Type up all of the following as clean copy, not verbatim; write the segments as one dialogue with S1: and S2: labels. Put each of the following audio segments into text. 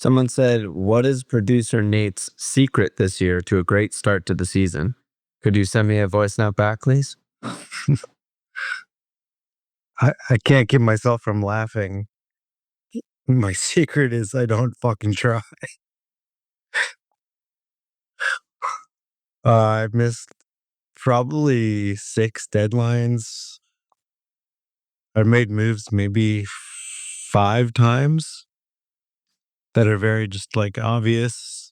S1: Someone said, what is producer Nate's secret this year to a great start to the season? Could you send me a voice note back, please?
S2: I can't keep myself from laughing. My secret is I don't fucking try. I've missed probably 6 deadlines. I've made moves maybe 5 times that are very just like obvious.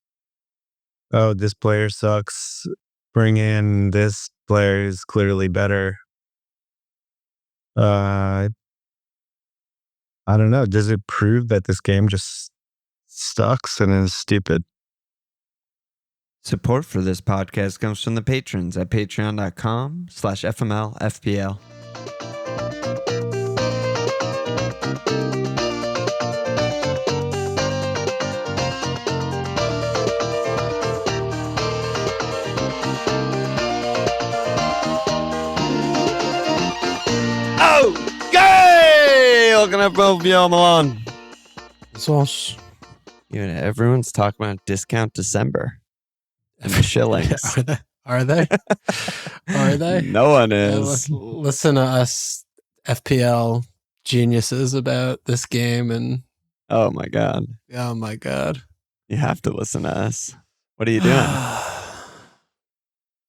S2: Oh, this player sucks. Bring in this player is clearly better. I don't know. Does it prove that this game just sucks and is stupid?
S1: Support for this podcast comes from the patrons at patreon.com/FML FPL. Okay! Looking at FPL Milan.
S2: Walsh.
S1: Everyone's talking about discount December. And the shillings.
S3: Are they? Are they?
S1: No one is.
S3: Listen to us FPL geniuses about this game and
S1: Oh my god.
S3: oh my god.
S1: You have to listen to us. What are you doing?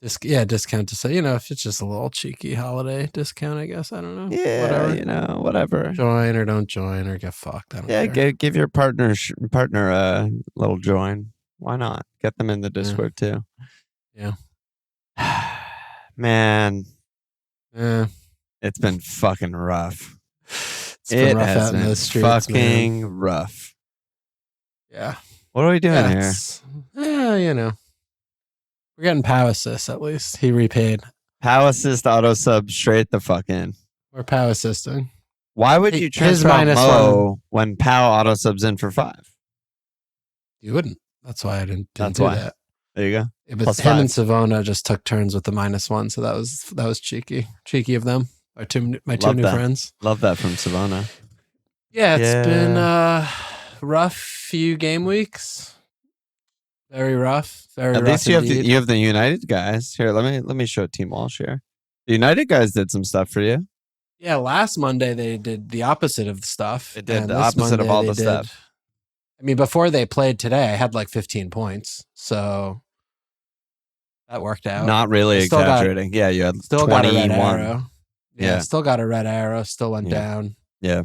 S3: Discount to say, if it's just a little cheeky holiday discount, I guess. I don't know.
S1: Yeah, whatever.
S3: Join or don't join or get fucked. I don't care.
S1: Give your partner a little join. Why not? Get them in the Discord too.
S3: Yeah.
S1: Man.
S3: Yeah.
S1: It's been fucking rough.
S3: It's been rough out in the streets,
S1: fucking rough.
S3: Yeah.
S1: What are we doing here?
S3: Yeah, we're getting power assist at least. He repaid.
S1: Power assist auto sub straight the fuck in.
S3: We're power assisting.
S1: Why would you transfer out Mo when Pow auto subs in for 5?
S3: You wouldn't. That's why I didn't do that.
S1: There you go.
S3: But him
S1: 5.
S3: and Savona just took turns with the -1, so that was cheeky. Cheeky of them. My two new friends.
S1: Love that from Savona.
S3: Yeah, it's been rough few game weeks. Very rough. At least
S1: you have the United guys. Here, let me show Team Walsh here. The United guys did some stuff for you.
S3: Yeah, last Monday they did the opposite of the stuff.
S1: It did the opposite of all the stuff.
S3: I mean, before they played today, I had like 15 points. So that worked out.
S1: Not really exaggerating. You had
S3: still
S1: 21.
S3: got a red arrow. Yeah, still got a red arrow. Still went down.
S1: Yeah.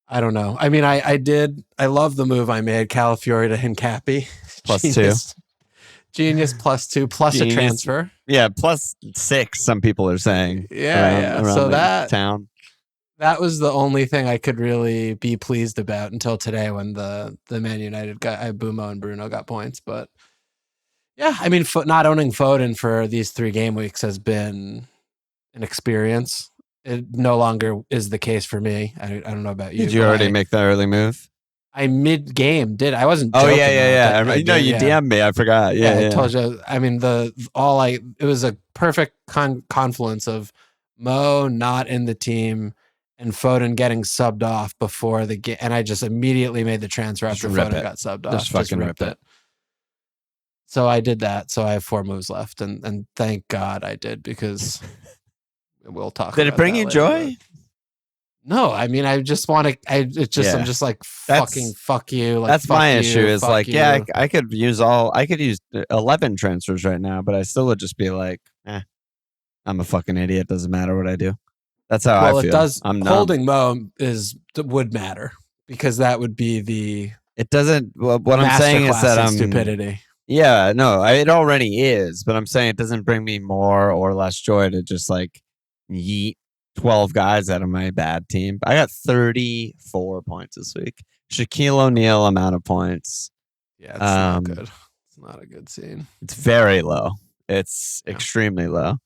S3: I don't know. I mean, I love the move I made, Calafiori to Hincapi.
S1: +2.
S3: Genius +2 plus a transfer.
S1: Yeah, +6, some people are saying.
S3: Around so that
S1: town.
S3: That was the only thing I could really be pleased about until today when the Man United guy, Bumo and Bruno got points. But yeah, I mean, not owning Foden for these 3 game weeks has been an experience. It no longer is the case for me. I don't know about you.
S1: Did you already make that early move?
S3: I mid-game did. I wasn't
S1: joking.
S3: Oh,
S1: yeah. No, you DM'd me. I forgot. Yeah,
S3: I told you. I mean, it was a perfect confluence of Mo not in the team and Foden getting subbed off before the game. And I just immediately made the transfer after Foden got subbed off.
S1: Just fucking rip it.
S3: So I did that. So I have 4 moves left. And thank God I did, because we'll talk about
S1: Did it bring
S3: that
S1: you
S3: later,
S1: joy?
S3: No, I mean, I just want to. I'm just like fucking fuck you. Like,
S1: that's my issue. Is like,
S3: you.
S1: I could use 11 transfers right now, but I still would just be like, I'm a fucking idiot. Doesn't matter what I do. That's how I feel.
S3: It does.
S1: I'm
S3: holding Mo would matter, because that would be the.
S1: It doesn't. What I'm saying is that I'm
S3: stupidity.
S1: Yeah, no, it already is, but I'm saying it doesn't bring me more or less joy to just like yeet 12 guys out of my bad team. I got 34 points this week. Shaquille O'Neal amount of points.
S3: Yeah, it's not good. It's not a good scene.
S1: It's very low. It's extremely low.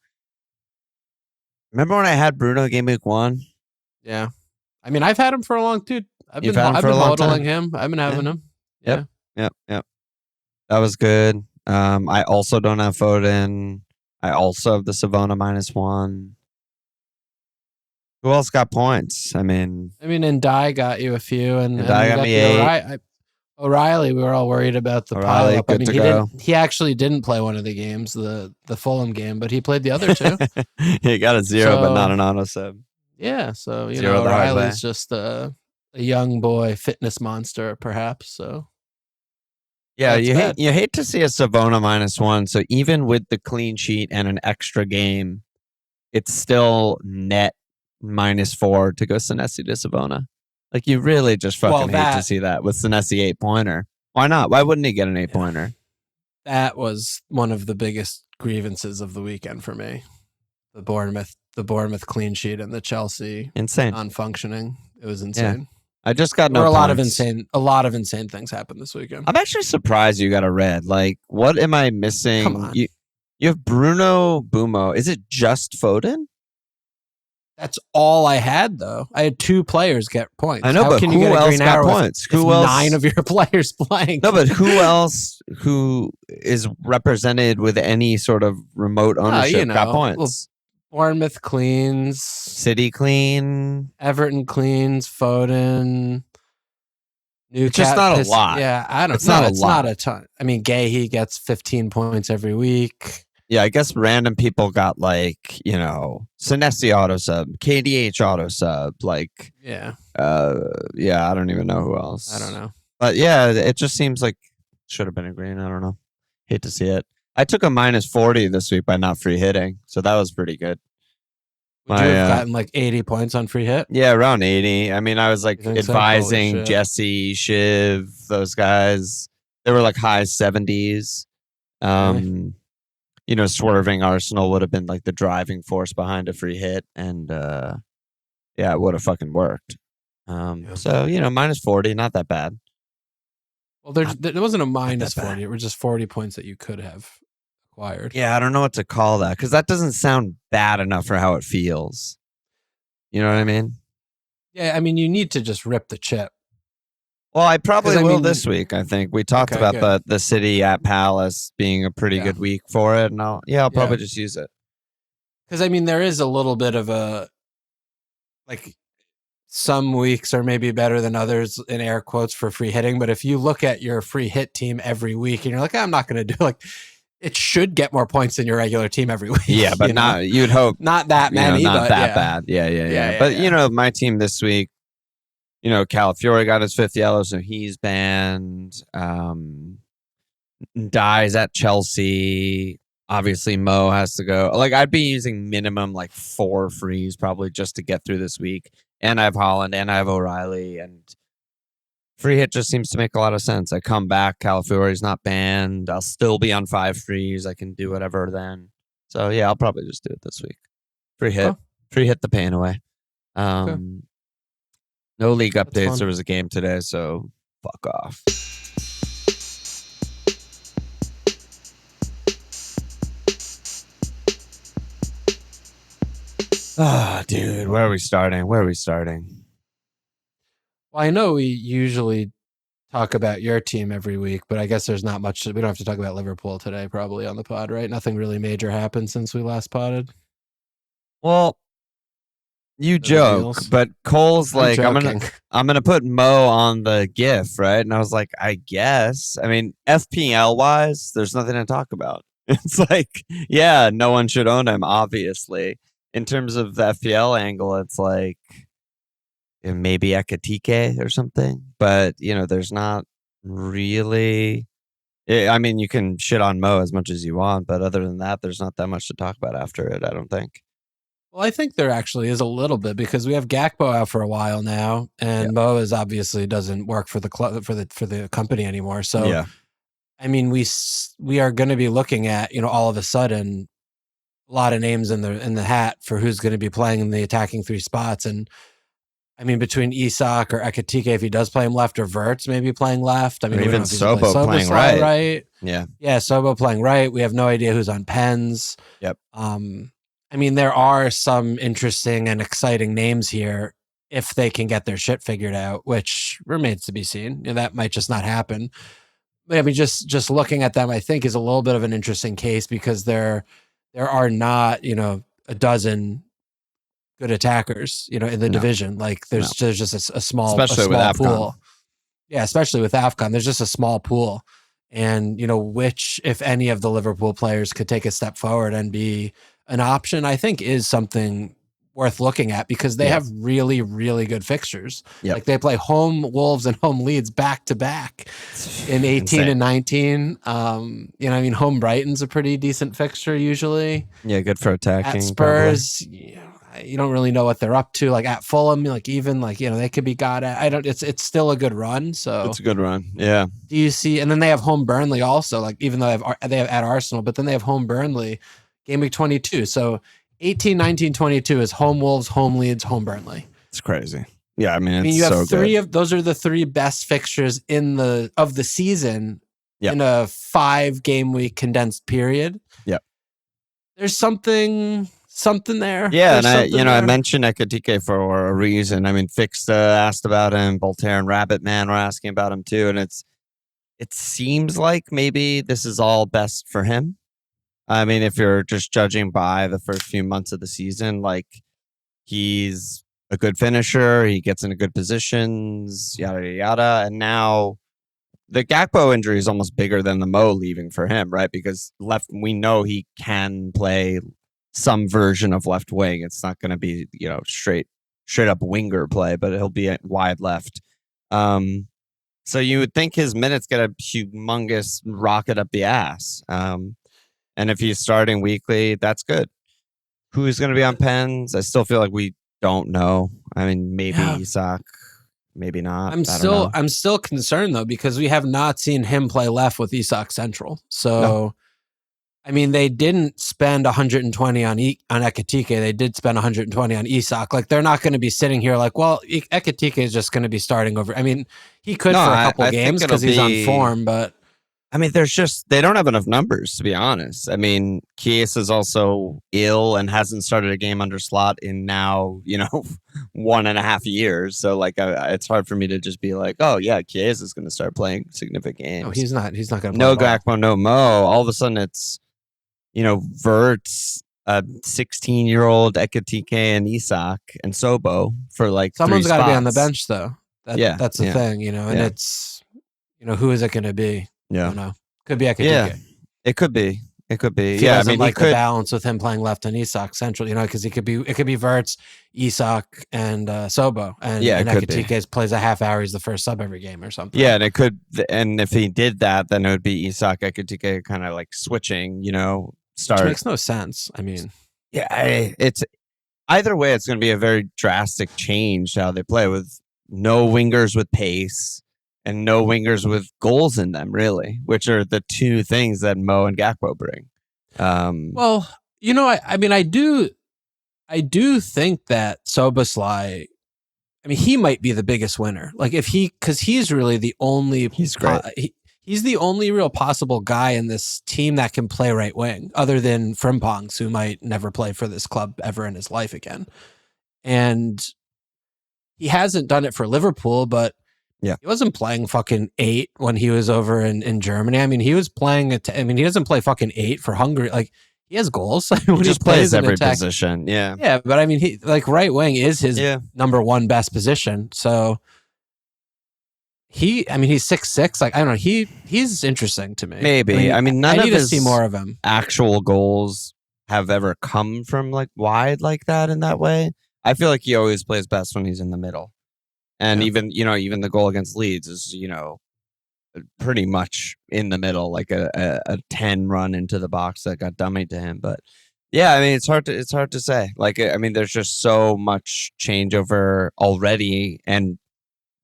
S1: Remember when I had Bruno Gameweek 1?
S3: Yeah. I mean, I've had him for a long time. I've been hodling him. I've been having him.
S1: Yep. That was good. I also don't have Foden. I also have the Savona -1. Who else got points? I mean,
S3: and Dye got you a few, and
S1: Dye got me 8.
S3: O'Reilly, we were all worried about the
S1: O'Reilly,
S3: pile up. I
S1: good
S3: mean,
S1: to
S3: he
S1: go.
S3: didn't. He actually didn't play one of the games, the Fulham game, but he played the other two.
S1: He got a 0, but not an auto sub.
S3: Yeah, so
S1: Zero the hard
S3: O'Reilly's just a young boy fitness monster, perhaps. So
S1: Yeah,
S3: That's
S1: you hate to see a Savona -1. So even with the clean sheet and an extra game, it's still net -4 to go Senesi to Savona. Like you really just fucking hate to see that with Senesi 8-pointer. Why not? Why wouldn't he get an 8-pointer?
S3: That was one of the biggest grievances of the weekend for me. The Bournemouth clean sheet and the Chelsea
S1: Insane.
S3: non-functioning. It was insane.
S1: I just got
S3: There were
S1: no
S3: a lot of
S1: points.
S3: insane things happened this weekend.
S1: I'm actually surprised you got a red. Like, what am I missing?
S3: Come on.
S1: You have Bruno, Bumo. Is it just Foden?
S3: That's all I had, though. I had 2 players get points.
S1: I know,
S3: How
S1: but
S3: can
S1: who
S3: you get a
S1: else
S3: green
S1: got
S3: arrow
S1: points?
S3: if
S1: Who else?
S3: 9 of your players playing?
S1: No, but who else who is represented with any sort of remote ownership got points?
S3: Well, Bournemouth cleans.
S1: City clean.
S3: Everton cleans. Foden.
S1: It's just not a lot.
S3: Yeah, I don't know. It's not a ton. I mean, Guehi gets 15 points every week.
S1: Yeah, I guess random people got like, Senesi auto sub, KDH auto sub, like
S3: Yeah.
S1: I don't even know who else.
S3: I don't know.
S1: But yeah, it just seems like should have been a green. I don't know. Hate to see it. I took a -40 this week by not free hitting, so that was pretty good.
S3: Would you have gotten like 80 points on free hit?
S1: Yeah, around 80. I mean, I was like
S3: You think so?
S1: advising
S3: Holy shit.
S1: Jesse, Shiv, those guys. They were like high 70s. Swerving Arsenal would have been like the driving force behind a free hit, and it would have fucking worked. So -40, not that bad.
S3: Well, there wasn't a minus
S1: bad.
S3: 40. It was just 40 points that you could have acquired.
S1: Yeah, I don't know what to call that because that doesn't sound bad enough for how it feels. You know what I mean?
S3: Yeah, I mean, you need to just rip the chip.
S1: Well, I probably
S3: 'Cause, I
S1: will
S3: mean-
S1: this week. I think we talked
S3: Okay,
S1: about the City at Palace being a pretty
S3: Yeah.
S1: good week for it, and I'll probably just use it.
S3: Because, I mean, there is a little bit of a, like, some weeks are maybe better than others in air quotes for free hitting. But if you look at your free hit team every week and you're like, I'm not going to do like, it should get more points than your regular team every week.
S1: Yeah, but you'd hope
S3: not that many,
S1: not
S3: but
S1: that
S3: yeah.
S1: bad.
S3: Yeah,
S1: But
S3: yeah.
S1: my team this week, Calafiore got his 5th yellow, so he's banned. Dies at Chelsea. Obviously, Mo has to go. Like, I'd be using minimum like 4 frees probably just to get through this week. And I have Holland and I have O'Reilly, and free hit just seems to make a lot of sense. I come back, Calafiore's not banned. I'll still be on 5 frees. I can do whatever then. So yeah, I'll probably just do it this week. Free hit. Free hit the pain away. No league updates.
S3: fun.
S1: There was a game today, so fuck off. Dude, where are we starting?
S3: Well, I know we usually talk about your team every week, but I guess there's not much. We don't have to talk about Liverpool today, probably on the pod, right? Nothing really major happened since we last potted.
S1: Well, you joke,
S3: reveals.
S1: but Cole's like, I'm
S3: joking.
S1: gonna put Mo on the GIF, right? And I was like, I guess. I mean, FPL wise, there's nothing to talk about. It's like, yeah, no one should own him, obviously. In terms of the FPL angle, it's like maybe Ekitike or something. But, there's not really... I mean, you can shit on Mo as much as you want, but other than that, there's not that much to talk about after it, I don't think.
S3: Well, I think there actually is a little bit because we have Gakpo out for a while now, and Mo is obviously doesn't work for the club for the company anymore. So,
S1: Yeah.
S3: I mean, we are going to be looking at all of a sudden a lot of names in the hat for who's going to be playing in the attacking 3 spots, and I mean between Isak or Ekitike if he does play him left, or Verts maybe playing left. I mean,
S1: Or
S3: we don't
S1: even
S3: know if he's gonna
S1: Sobo
S3: play
S1: playing
S3: Szoboszlai,
S1: right. Yeah.
S3: Yeah, Sobo playing right. We have no idea who's on pens.
S1: Yep.
S3: I mean, there are some interesting and exciting names here if they can get their shit figured out, which remains to be seen. That might just not happen. But I mean, just looking at them, I think is a little bit of an interesting case because there are not, a dozen good attackers, in the division. Like there's just a small
S1: Especially with AFCON.
S3: pool. Yeah, especially with AFCON, there's just a small pool. And, which, if any of the Liverpool players could take a step forward and be an option, I think is something worth looking at because they have really, really good fixtures.
S1: Yep.
S3: Like they play home Wolves and home Leeds back to back in 18
S1: Insane.
S3: and 19. Home Brighton's a pretty decent fixture usually.
S1: Yeah, good for attacking.
S3: At Spurs, you don't really know what they're up to. Like at Fulham, they could be got at. It's still a good run. So
S1: it's a good run. Yeah.
S3: Do you see? And then they have home Burnley also. Like even though they have at Arsenal, but then they have home Burnley, game week 22. So 18, 19, 22 is home Wolves, home Leeds, home Burnley.
S1: It's crazy. Yeah, I mean,
S3: you have
S1: so
S3: three
S1: good.
S3: of those are the three best fixtures of the season in a 5 game week condensed period.
S1: Yep.
S3: There's something there.
S1: Yeah,
S3: There's
S1: and I mentioned Ekitike for a reason. I mean, Fixta asked about him, Voltaire and Rabbit Man were asking about him too, and it seems like maybe this is all best for him. I mean, if you're just judging by the first few months of the season, like he's a good finisher, he gets into good positions, yada yada yada, and now the Gakpo injury is almost bigger than the Mo leaving for him, right? Because we know he can play some version of left wing. It's not going to be straight up winger play, but he'll be at wide left. So you would think his minutes get a humongous rocket up the ass. And if he's starting weekly, that's good. Who's going to be on pens? I still feel like we don't know. I mean, maybe Isak, maybe not.
S3: I'm still concerned though because we have not seen him play left with Isak central. So, no. I mean, they didn't spend 120 on Ekitike. They did spend 120 on Isak. Like they're not going to be sitting here like, well, Ekitike is just going to be starting over. I mean, he could for a couple games because he's on form, but.
S1: I mean, they don't have enough numbers, to be honest. I mean, Chiesa is also ill and hasn't started a game under Slot in now, 1.5 years. So, it's hard for me to just be like, oh, yeah, Chiesa is going to start playing significant games.
S3: No, he's not. He's not going to play.
S1: No Gakpo, no Mo. All of a sudden, it's, Verts, a 16-year-old Ekitike and Isak and Sobo for
S3: someone's
S1: got
S3: to be on the bench, though. That's the thing, and
S1: Yeah.
S3: It's, who is it going to be?
S1: Yeah.
S3: I don't know. Could be Ekitike.
S1: Yeah, it could be.
S3: I mean, the balance with him playing left and Isak central, because it could be Verts, Isak, and Sobo, and Ekitike plays a half hour. He's the first sub every game or something.
S1: Yeah, and it could. And if he did that, then it would be Isak, Ekitike, kind of like switching. Start.
S3: Which makes no sense. I mean,
S1: yeah, it's either way. It's going to be a very drastic change to how they play with no wingers with pace. And no wingers with goals in them, really, which are the two things that Mo and Gakpo bring.
S3: Well, I do think that Szoboszlai, he might be the biggest winner. Like because he's really the only.
S1: He's great.
S3: He's the only real possible guy in this team that can play right wing, other than Frimpongs, who might never play for this club ever in his life again. And he hasn't done it for Liverpool, but.
S1: Yeah,
S3: he wasn't playing fucking 8 when he was over in Germany. I mean, he was playing he doesn't play fucking 8 for Hungary. Like he has goals.
S1: He just plays every position. Yeah,
S3: yeah. But I mean, he right wing is his number one best position. So he's 6'6". Like I don't know. He's interesting to me.
S1: Maybe. I mean, none
S3: I
S1: of
S3: need
S1: his
S3: to see more of him.
S1: Actual goals have ever come from wide like that in that way. I feel like he always plays best when he's in the middle. And even the goal against Leeds is, pretty much in the middle, like a 10 run into the box that got dummied to him. But yeah, I mean, it's hard to say. There's just so much changeover already, and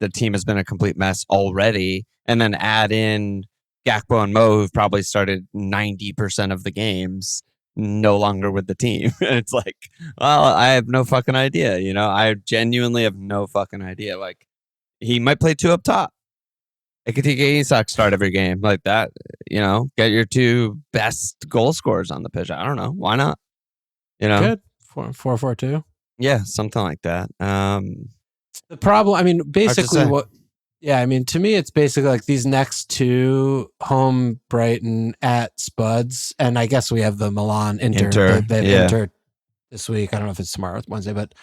S1: the team has been a complete mess already. And then add in Gakpo and Mo, who've probably started 90% of the games, no longer with the team. It's like, well, I have no fucking idea. I genuinely have no fucking idea. Like, he might play 2 up top. Ekitike Isak start every game like that. Get your 2 best goal scorers on the pitch. I don't know. Why not?
S3: Good 4-4-2.
S1: Yeah, something like that.
S3: The problem, basically what. Yeah, to me, it's basically like these next 2 home Brighton at Spuds, and I guess we have the Milan Inter. They have Inter this week. I don't know if it's tomorrow or Wednesday, but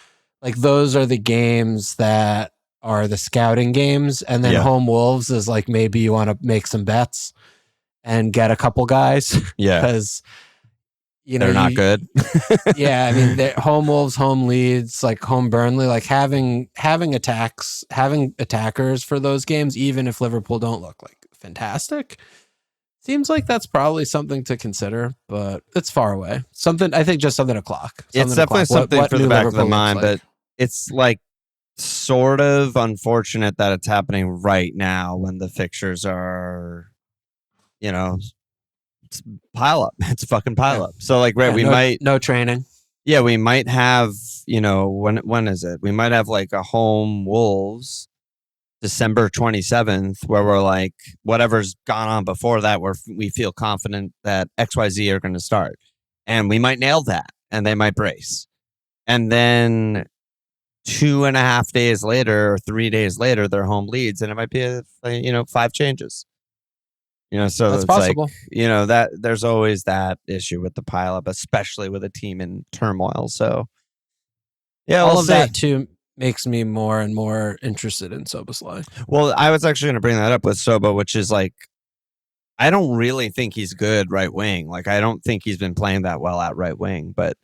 S3: those are the games that are the scouting games, and then home Wolves is like maybe you want to make some bets and get a couple guys.
S1: Yeah,
S3: because
S1: they're not good.
S3: Yeah, I mean, home Wolves, home Leeds, like home Burnley, like having attackers for those games, even if Liverpool don't look like fantastic, seems like that's probably something to consider, but it's far away. I think just something to clock.
S1: It's definitely something for the back of the mind, but it's like sort of unfortunate that it's happening right now when the fixtures are, it's pile up. It's fucking pile up. So like, we might
S3: no training.
S1: Yeah, we might have, when is it? We might have like a home Wolves December 27th, where we're like, whatever's gone on before that, where we feel confident that XYZ are going to start. And we might nail that, and they might brace. And then 2.5 days later or 3 days later, they're home Leeds, and it might be 5 changes. So
S3: that's
S1: it's
S3: possible.
S1: Like, that there's always that issue with the pileup, especially with a team in turmoil. So yeah,
S3: all of that too makes me more and more interested in Szoboszlai.
S1: Well, I was actually going to bring that up with Sobo, which is like, I don't really think he's good right wing. Like, I don't think he's been playing that well at right wing, but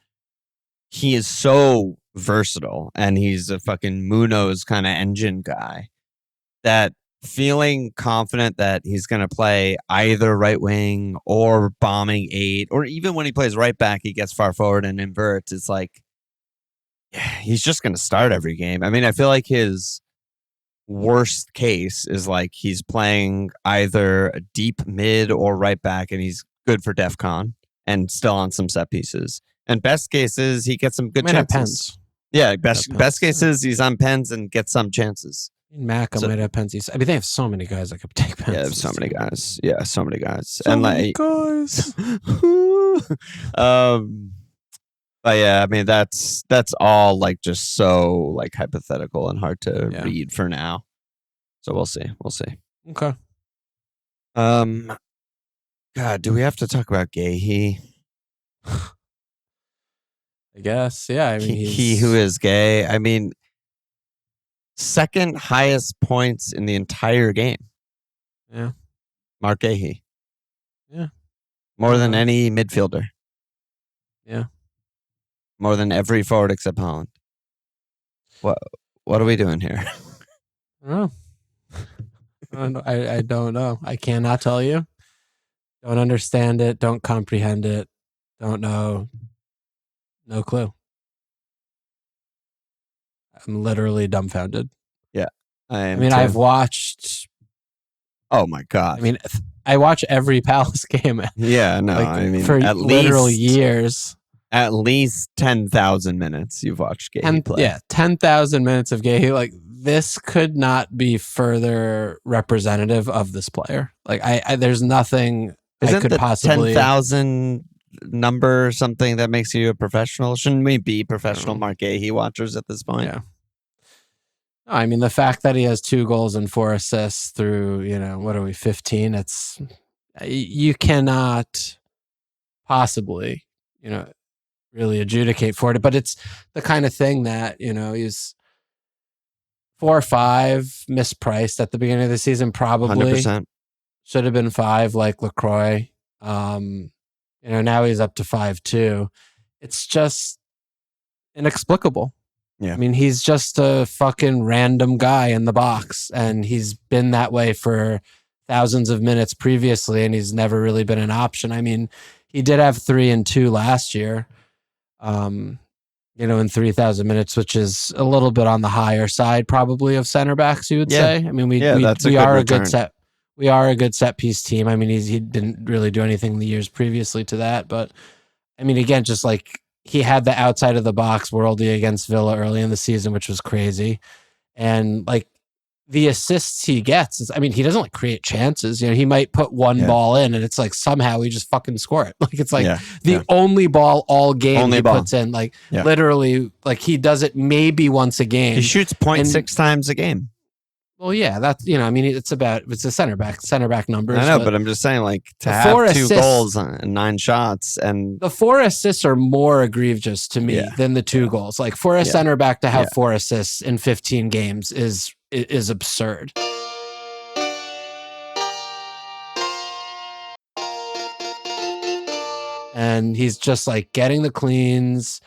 S1: he is so versatile, and he's a fucking Munoz kind of engine guy, that feeling confident that he's going to play either right wing or bombing 8, or even when he plays right back, he gets far forward and inverts. It's like, he's just going to start every game. I mean, I feel like his worst case is like he's playing either a deep mid or right back, and he's good for DEFCON and still on some set pieces. And best case is he gets some good chances. Yeah, best case is he's on pens and gets some chances.
S3: Mac might have pens. I mean, they have so many guys that could take pens.
S1: Yeah, so many guys. Yeah, so many guys.
S3: So many guys.
S1: But yeah, I mean, that's all like just so like hypothetical and hard to read for now. So we'll see.
S3: Okay.
S1: God, do we have to talk about Guehi?
S3: I guess. Yeah. I mean,
S1: he who is gay. I mean, second highest points in the entire game.
S3: Yeah.
S1: Mark Guehi.
S3: Yeah.
S1: More than any midfielder.
S3: Yeah.
S1: More than every forward except Holland. What are we doing here?
S3: I don't know. I don't know. I cannot tell you. Don't understand it. Don't comprehend it. Don't know. No clue. I'm literally dumbfounded.
S1: Yeah.
S3: I mean, I've watched.
S1: Oh my God.
S3: I mean, I watch every Palace game.
S1: Yeah, no.
S3: Like,
S1: I mean,
S3: for
S1: at
S3: literal
S1: least
S3: years.
S1: At least 10,000 minutes you've watched Guehi play.
S3: Yeah, 10,000 minutes of Guehi. Like, this could not be further representative of this player. Like, I there's nothing I could possibly.
S1: 10,000 number something that makes you a professional? Shouldn't we be professional Mark Guehi watchers at this point?
S3: Yeah. I mean, the fact that he has 2 goals and 4 assists through, what are we, 15? It's, you cannot possibly, really adjudicate for it. But it's the kind of thing that, he's 4 or 5 mispriced at the beginning of the season, probably.
S1: 100%.
S3: Should have been 5 like LaCroix. Now he's up to 5.2. It's just inexplicable.
S1: Yeah.
S3: I mean, he's just a fucking random guy in the box, and he's been that way for thousands of minutes previously, and he's never really been an option. I mean, he did have 3 and 2 last year, in 3,000 minutes, which is a little bit on the higher side, probably, of center backs, you would say. I mean, we are a good set. We are a good set piece team. I mean, he didn't really do anything the years previously to that, but I mean, again, just like he had the outside of the box worldie against Villa early in the season, which was crazy. And like the assists he gets is, I mean, he doesn't like create chances. He might put one ball in and it's like somehow he just fucking score it. Like it's like the only ball all game puts in, like literally, like he does it maybe once a game.
S1: He shoots 0.6 times a game.
S3: Well, yeah, that's, I mean, it's a center back numbers.
S1: I know, but I'm just saying, like, to have 2 goals and 9 shots, and
S3: the 4 assists are more egregious to me than the 2 goals. Like, for a center back to have 4 assists in 15 games is is absurd. And he's just like getting the cleans,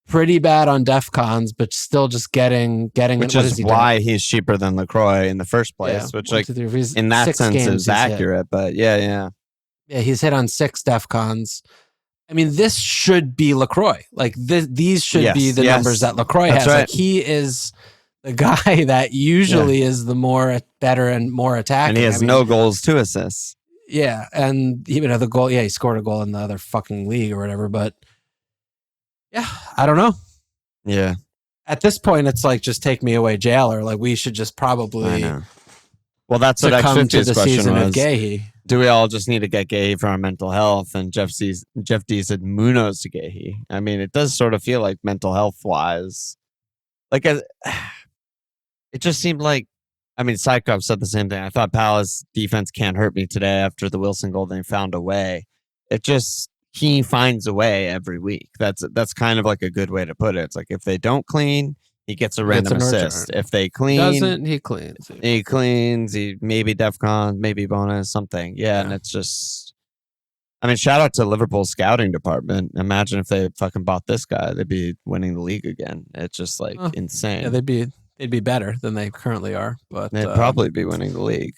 S3: pretty bad on DEFCONs, but still just getting.
S1: Which is why he's cheaper than LaCroix in the first place.
S3: Yeah,
S1: which, like, in that sense, is accurate. But yeah,
S3: he's hit on 6 DEFCONs. I mean, this should be LaCroix. Like these should be the numbers that LaCroix has. Right. Like he is the guy that usually is the more better and more attacking.
S1: And he has no goals to assists.
S3: Yeah, and even the goal. Yeah, he scored a goal in the other fucking league or whatever. But yeah, I don't know.
S1: Yeah,
S3: at this point, it's like just take me away, jailer. Like we should just probably.
S1: I know. Well, that's what X50's question was.
S3: Of Guehi.
S1: Do we all just need to get Guehi for our mental health? And Jeff D said Munoz to Guehi. I mean, it does sort of feel like mental health wise, like it just seemed like. I mean, Psychop said the same thing. I thought Palace defense can't hurt me today after the Wilson goal. They found a way. He finds a way every week. That's kind of like a good way to put it. It's like if they don't clean, he gets a random assist. If they clean,
S3: he cleans.
S1: He cleans. He maybe DEFCON, maybe bonus, something. Yeah, and it's just. I mean, shout out to Liverpool's scouting department. Imagine if they fucking bought this guy, they'd be winning the league again. It's just like insane.
S3: Yeah, they'd be better than they currently are, but
S1: they'd probably be winning the league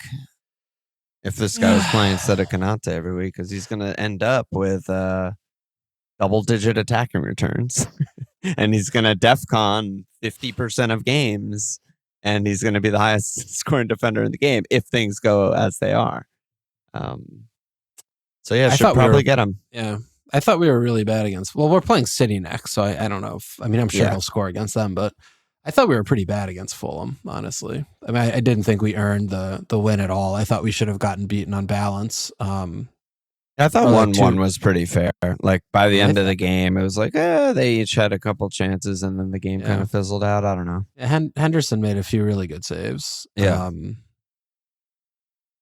S1: if this guy was playing instead of Konate every week, because he's going to end up with double-digit attacking returns, and he's going to DEFCON 50% of games, and he's going to be the highest scoring defender in the game if things go as they are. So yeah, should probably get him.
S3: Yeah, I thought we were really bad against. Well, we're playing City next, so I don't know. I'm sure he'll score against them, but. I thought we were pretty bad against Fulham, honestly. I mean, I didn't think we earned the win at all. I thought we should have gotten beaten on balance.
S1: I thought 1-1 was pretty fair. Like by the end of the game, it was like, they each had a couple chances, and then the game kind of fizzled out. I don't know.
S3: Henderson made a few really good saves.
S1: Yeah.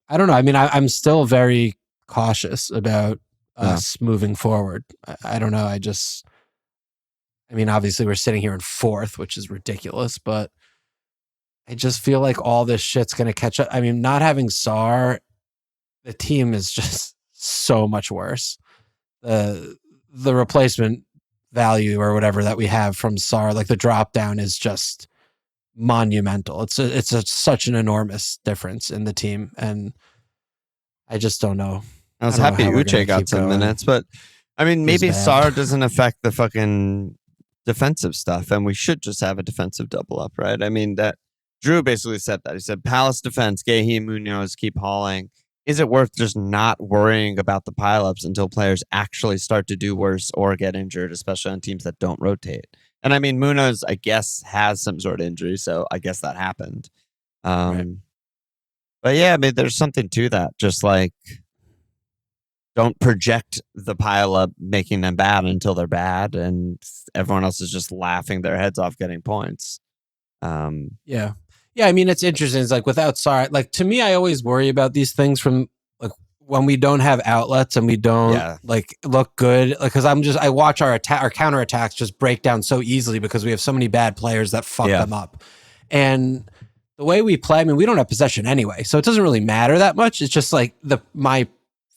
S3: I don't know. I mean, I'm still very cautious about us moving forward. I don't know. I mean, obviously we're sitting here in 4th, which is ridiculous, but I just feel like all this shit's going to catch up. I mean, not having Sarr, the team is just so much worse. The replacement value or whatever that we have from Sarr, like the drop down is just monumental. It's such an enormous difference in the team, and I just don't know.
S1: I was happy Uche got some minutes, but I mean, maybe Sarr doesn't affect the fucking defensive stuff, and we should just have a defensive double up, right? I mean, that Drew basically said that. He said, Palace defense, Guehi and Munoz keep hauling. Is it worth just not worrying about the pileups until players actually start to do worse or get injured, especially on teams that don't rotate? And I mean, Munoz, I guess, has some sort of injury, so I guess that happened. Right. But yeah, I mean, there's something to that. Just like, don't project the pile up, making them bad until they're bad, and everyone else is just laughing their heads off getting points.
S3: Yeah. I mean, it's interesting. It's like without Sarr, like to me, I always worry about these things from like when we don't have outlets and we don't like look good. Like, because I watch our counter attacks just break down so easily because we have so many bad players that fuck them up, and the way we play. I mean, we don't have possession anyway, so it doesn't really matter that much. It's just like my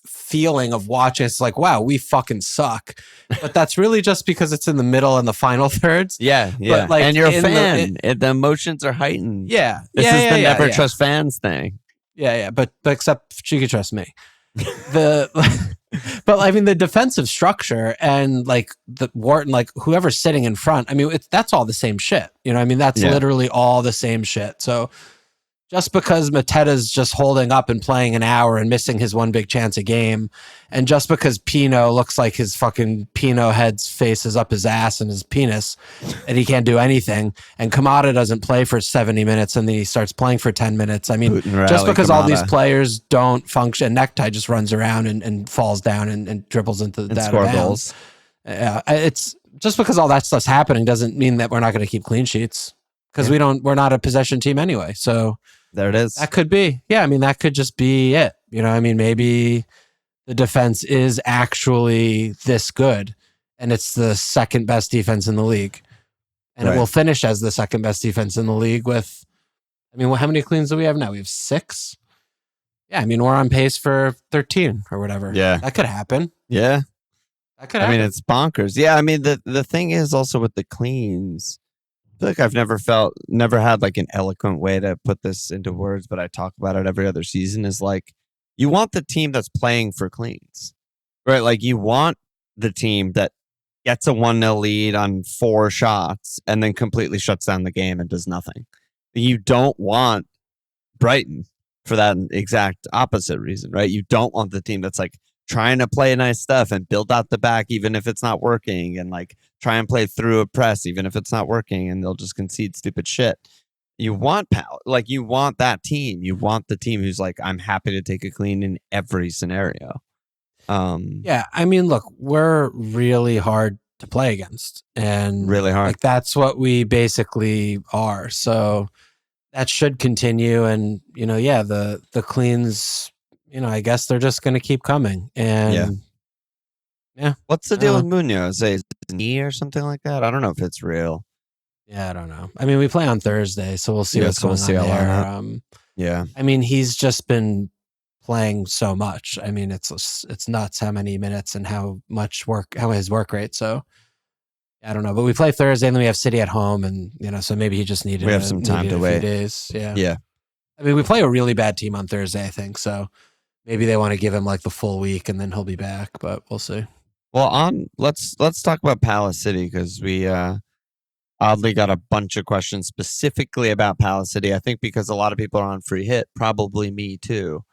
S3: feeling of watching, it's like, wow, we fucking suck. But that's really just because it's in the middle and the final thirds.
S1: Yeah. But like, and you're a fan. The emotions are heightened.
S3: Yeah.
S1: This is the never trust fans thing.
S3: Yeah. But except she could trust me. But I mean, the defensive structure and like the Wharton, like whoever's sitting in front, I mean, that's all the same shit. You know what I mean? That's literally all the same shit. So just because Mateta's just holding up and playing an hour and missing his one big chance a game, and just because Pino looks like his fucking Pino head's face is up his ass and his penis, and he can't do anything, and Kamada doesn't play for 70 minutes and then he starts playing for 10 minutes. I mean, just because all these players don't function, Necktie just runs around and falls down and dribbles into the
S1: score goals.
S3: It's just because all that stuff's happening doesn't mean that we're not going to keep clean sheets, because we're not a possession team anyway. So
S1: there it is.
S3: That could be. Yeah, I mean, that could just be it. You know, I mean, maybe the defense is actually this good, and it's the second best defense in the league. And it will finish as the second best defense in the league with, I mean, how many cleans do we have now? We have 6. Yeah, I mean, we're on pace for 13 or whatever.
S1: Yeah.
S3: That could happen.
S1: Yeah.
S3: That could
S1: I
S3: happen.
S1: mean, it's bonkers. Yeah, I mean, the thing is also with the cleans, I feel like I've never had like an eloquent way to put this into words, but I talk about it every other season, is like, you want the team that's playing for cleans, right? Like, you want the team that gets a 1-0 lead on 4 shots and then completely shuts down the game and does nothing. You don't want Brighton for that exact opposite reason, right? You don't want the team that's like trying to play nice stuff and build out the back even if it's not working, and like try and play through a press even if it's not working, and they'll just concede stupid shit. You want you want that team. You want the team who's like, I'm happy to take a clean in every scenario.
S3: Yeah, I mean, look, we're really hard to play against, and
S1: Really hard.
S3: Like, that's what we basically are. So that should continue, and the cleans, I guess they're just going to keep coming. And yeah.
S1: What's the deal with Munoz? Is it knee or something like that? I don't know if it's real.
S3: Yeah, I don't know. I mean, we play on Thursday, so we'll see what's going on there. I mean, he's just been playing so much. I mean, it's nuts how many minutes and how his work rate. So I don't know, but we play Thursday and then we have City at home, and so maybe he just needed.
S1: We have some time to wait.
S3: Few days. Yeah.
S1: Yeah.
S3: I mean, we play a really bad team on Thursday, I think. So maybe they want to give him like the full week and then he'll be back, but we'll see.
S1: Well, let's talk about Palace City, because we oddly got a bunch of questions specifically about Palace City. I think because a lot of people are on free hit, probably me too.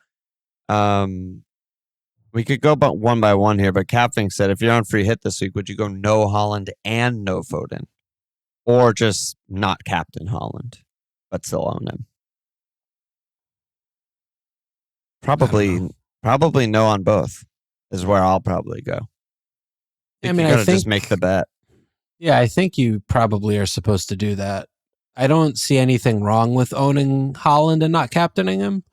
S1: We could go about one by one here, but Capving said, if you're on free hit this week, would you go no Haaland and no Foden, or just not captain Haaland but still own him? Probably no on both is where I'll probably go. I mean, I think just make the bet.
S3: Yeah, I think you probably are supposed to do that. I don't see anything wrong with owning Haaland and not captaining him.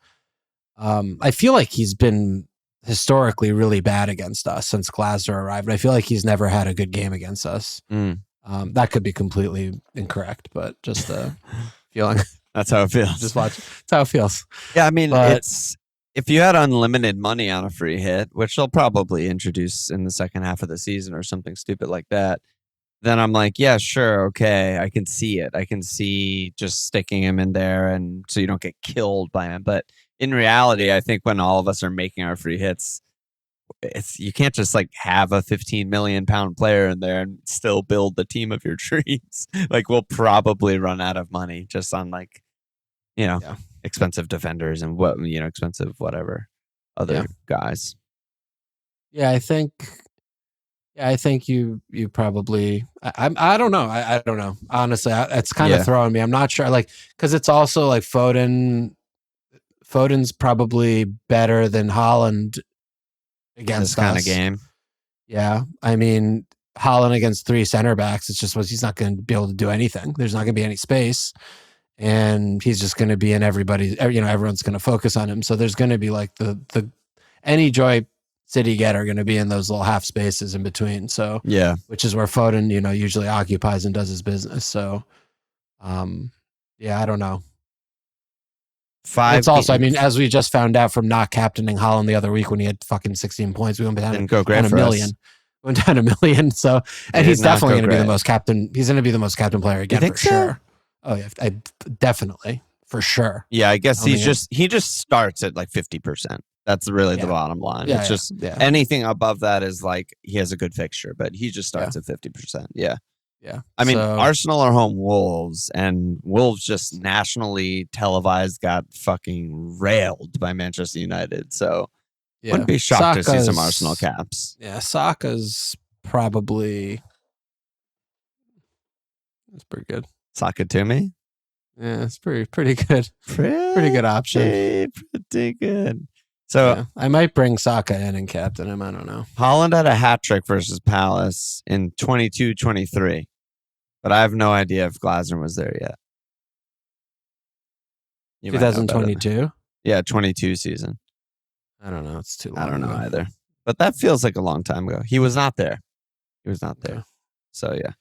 S3: I feel like he's been historically really bad against us since Glasner arrived. I feel like he's never had a good game against us. That could be completely incorrect, but just a feeling.
S1: That's how it feels.
S3: Just watch. That's how it feels.
S1: Yeah, I mean, it's if you had unlimited money on a free hit, which they'll probably introduce in the second half of the season or something stupid like that, then I'm like, yeah, sure, okay, I can see it. I can see just sticking him in there, and so you don't get killed by him. But in reality, I think when all of us are making our free hits, you can't just like have a 15 million pound player in there and still build the team of your dreams. Like, we'll probably run out of money just on like, expensive defenders and expensive whatever other guys.
S3: Yeah, I think you probably. I don't know. I don't know. Honestly, it's kind of throwing me. I'm not sure. Like, because it's also like Foden's probably better than Haaland against
S1: this kind of game.
S3: Yeah, I mean, Haaland against 3 center backs, it's just he's not going to be able to do anything. There's not going to be any space, and he's just going to be in everybody's. Everyone's going to focus on him. So there's going to be like the any joy City get are going to be in those little half spaces in between. So which is where Foden usually occupies and does his business. So I don't know. It's also, I mean, as we just found out from not captaining Haaland the other week when he had fucking 16 points, we went down a million. Went down $1 million. So, and he's definitely going to be the most captain. He's going to be the most captain player again for sure. Oh yeah, definitely for sure.
S1: Yeah, I guess he just starts at like 50%. That's really the bottom line. It's just anything above that is like he has a good fixture, but he just starts at 50%. Yeah.
S3: Yeah.
S1: I mean, Arsenal are home Wolves, and Wolves just nationally televised got fucking railed by Manchester United. So wouldn't be shocked to see some Arsenal caps.
S3: Yeah, Saka's probably that's pretty good.
S1: Saka to me?
S3: Yeah, it's pretty good. Pretty good option.
S1: Pretty good. So
S3: I might bring Saka in and captain him. I don't know.
S1: Haaland had a hat trick versus Palace in 22-23. But I have no idea if Glasner was there yet.
S3: 2022?
S1: Yeah, 22 season.
S3: I don't know. It's too long.
S1: I don't know either. But that feels like a long time ago. He was not there. Yeah. So, yeah.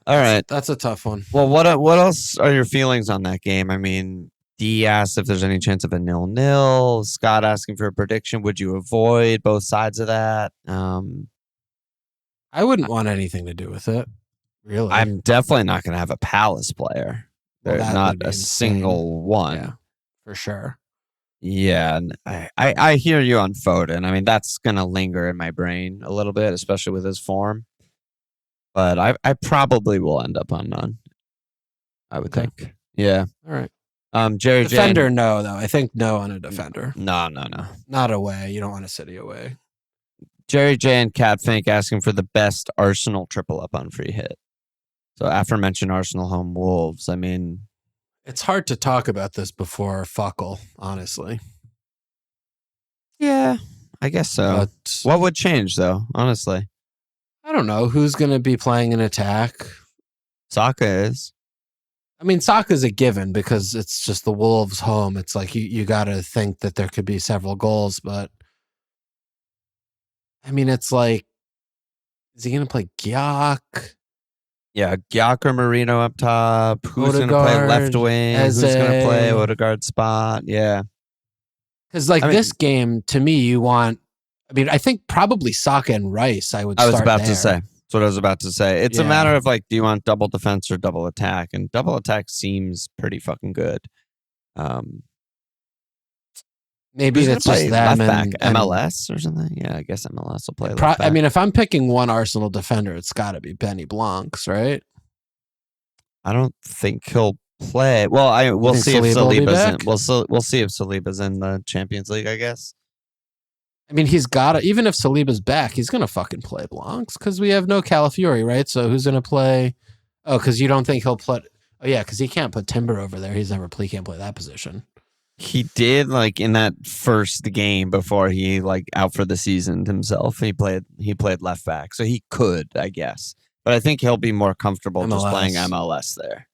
S1: All right.
S3: That's a tough one.
S1: Well, what else are your feelings on that game? I mean, D asked if there's any chance of a 0-0. Scott asking for a prediction. Would you avoid both sides of that?
S3: I wouldn't want anything to do with it. Really,
S1: I'm definitely not going to have a Palace player.
S3: Well,
S1: There's
S3: that
S1: not
S3: would be
S1: a
S3: insane.
S1: single one.
S3: Yeah, for sure.
S1: Yeah, and I hear you on Foden. I mean, that's going to linger in my brain a little bit, especially with his form. But I probably will end up on none. I would think. Yeah.
S3: All right.
S1: Jerry
S3: Defender,
S1: Jane.
S3: no, though. I think no on a defender.
S1: No.
S3: Not away. You don't want a City away.
S1: Jerry J and Cat Fink asking for the best Arsenal triple up on free hit. So aforementioned Arsenal home Wolves. I mean,
S3: It's hard to talk about this before Fuckle, honestly.
S1: yeah, I guess so.
S3: But
S1: What would change though? Honestly,
S3: I don't know who's going to be playing an attack.
S1: Saka is.
S3: I mean, Saka's a given because it's just the Wolves' home. It's like you got to think that there could be several goals, but I mean, it's like, is he going to play Gyak?
S1: Yeah, Gyak or Marino up top. Who's going to play
S3: Odegaard,
S1: left wing? Who's going to play Odegaard spot? Yeah.
S3: Because like
S1: I mean-
S3: this game, to me, you want. I mean, I think probably Saka and Rice. I would.
S1: I was
S3: start
S1: about
S3: there.
S1: to say. That's what I was about to say. It's a
S3: Yeah.
S1: matter of like, do you want double defense or double attack? And double attack seems pretty fucking good.
S3: Maybe
S1: Who's gonna
S3: it's just
S1: play
S3: them
S1: left back?
S3: and
S1: MLS or something? Yeah, I guess MLS will play left back.
S3: I mean, if I'm picking one Arsenal defender, it's got to be Benny Blancs, right?
S1: I don't think he'll play. Well, we'll
S3: think
S1: see if
S3: Saliba will be
S1: Saliba's in.
S3: back?
S1: We'll see if Saliba's in the Champions League, I guess.
S3: I mean, he's got to. Even if Saliba's back, he's gonna fucking play Blancs because we have no Calafiori, right? So who's gonna play? Oh, because you don't think he'll play? Oh yeah, because he can't put Timber over there. He can't play that position.
S1: He did like in that first game before he like out for the season himself. He played left back, so he could, I guess. But I think he'll be more comfortable just
S3: MLS.
S1: playing MLS there.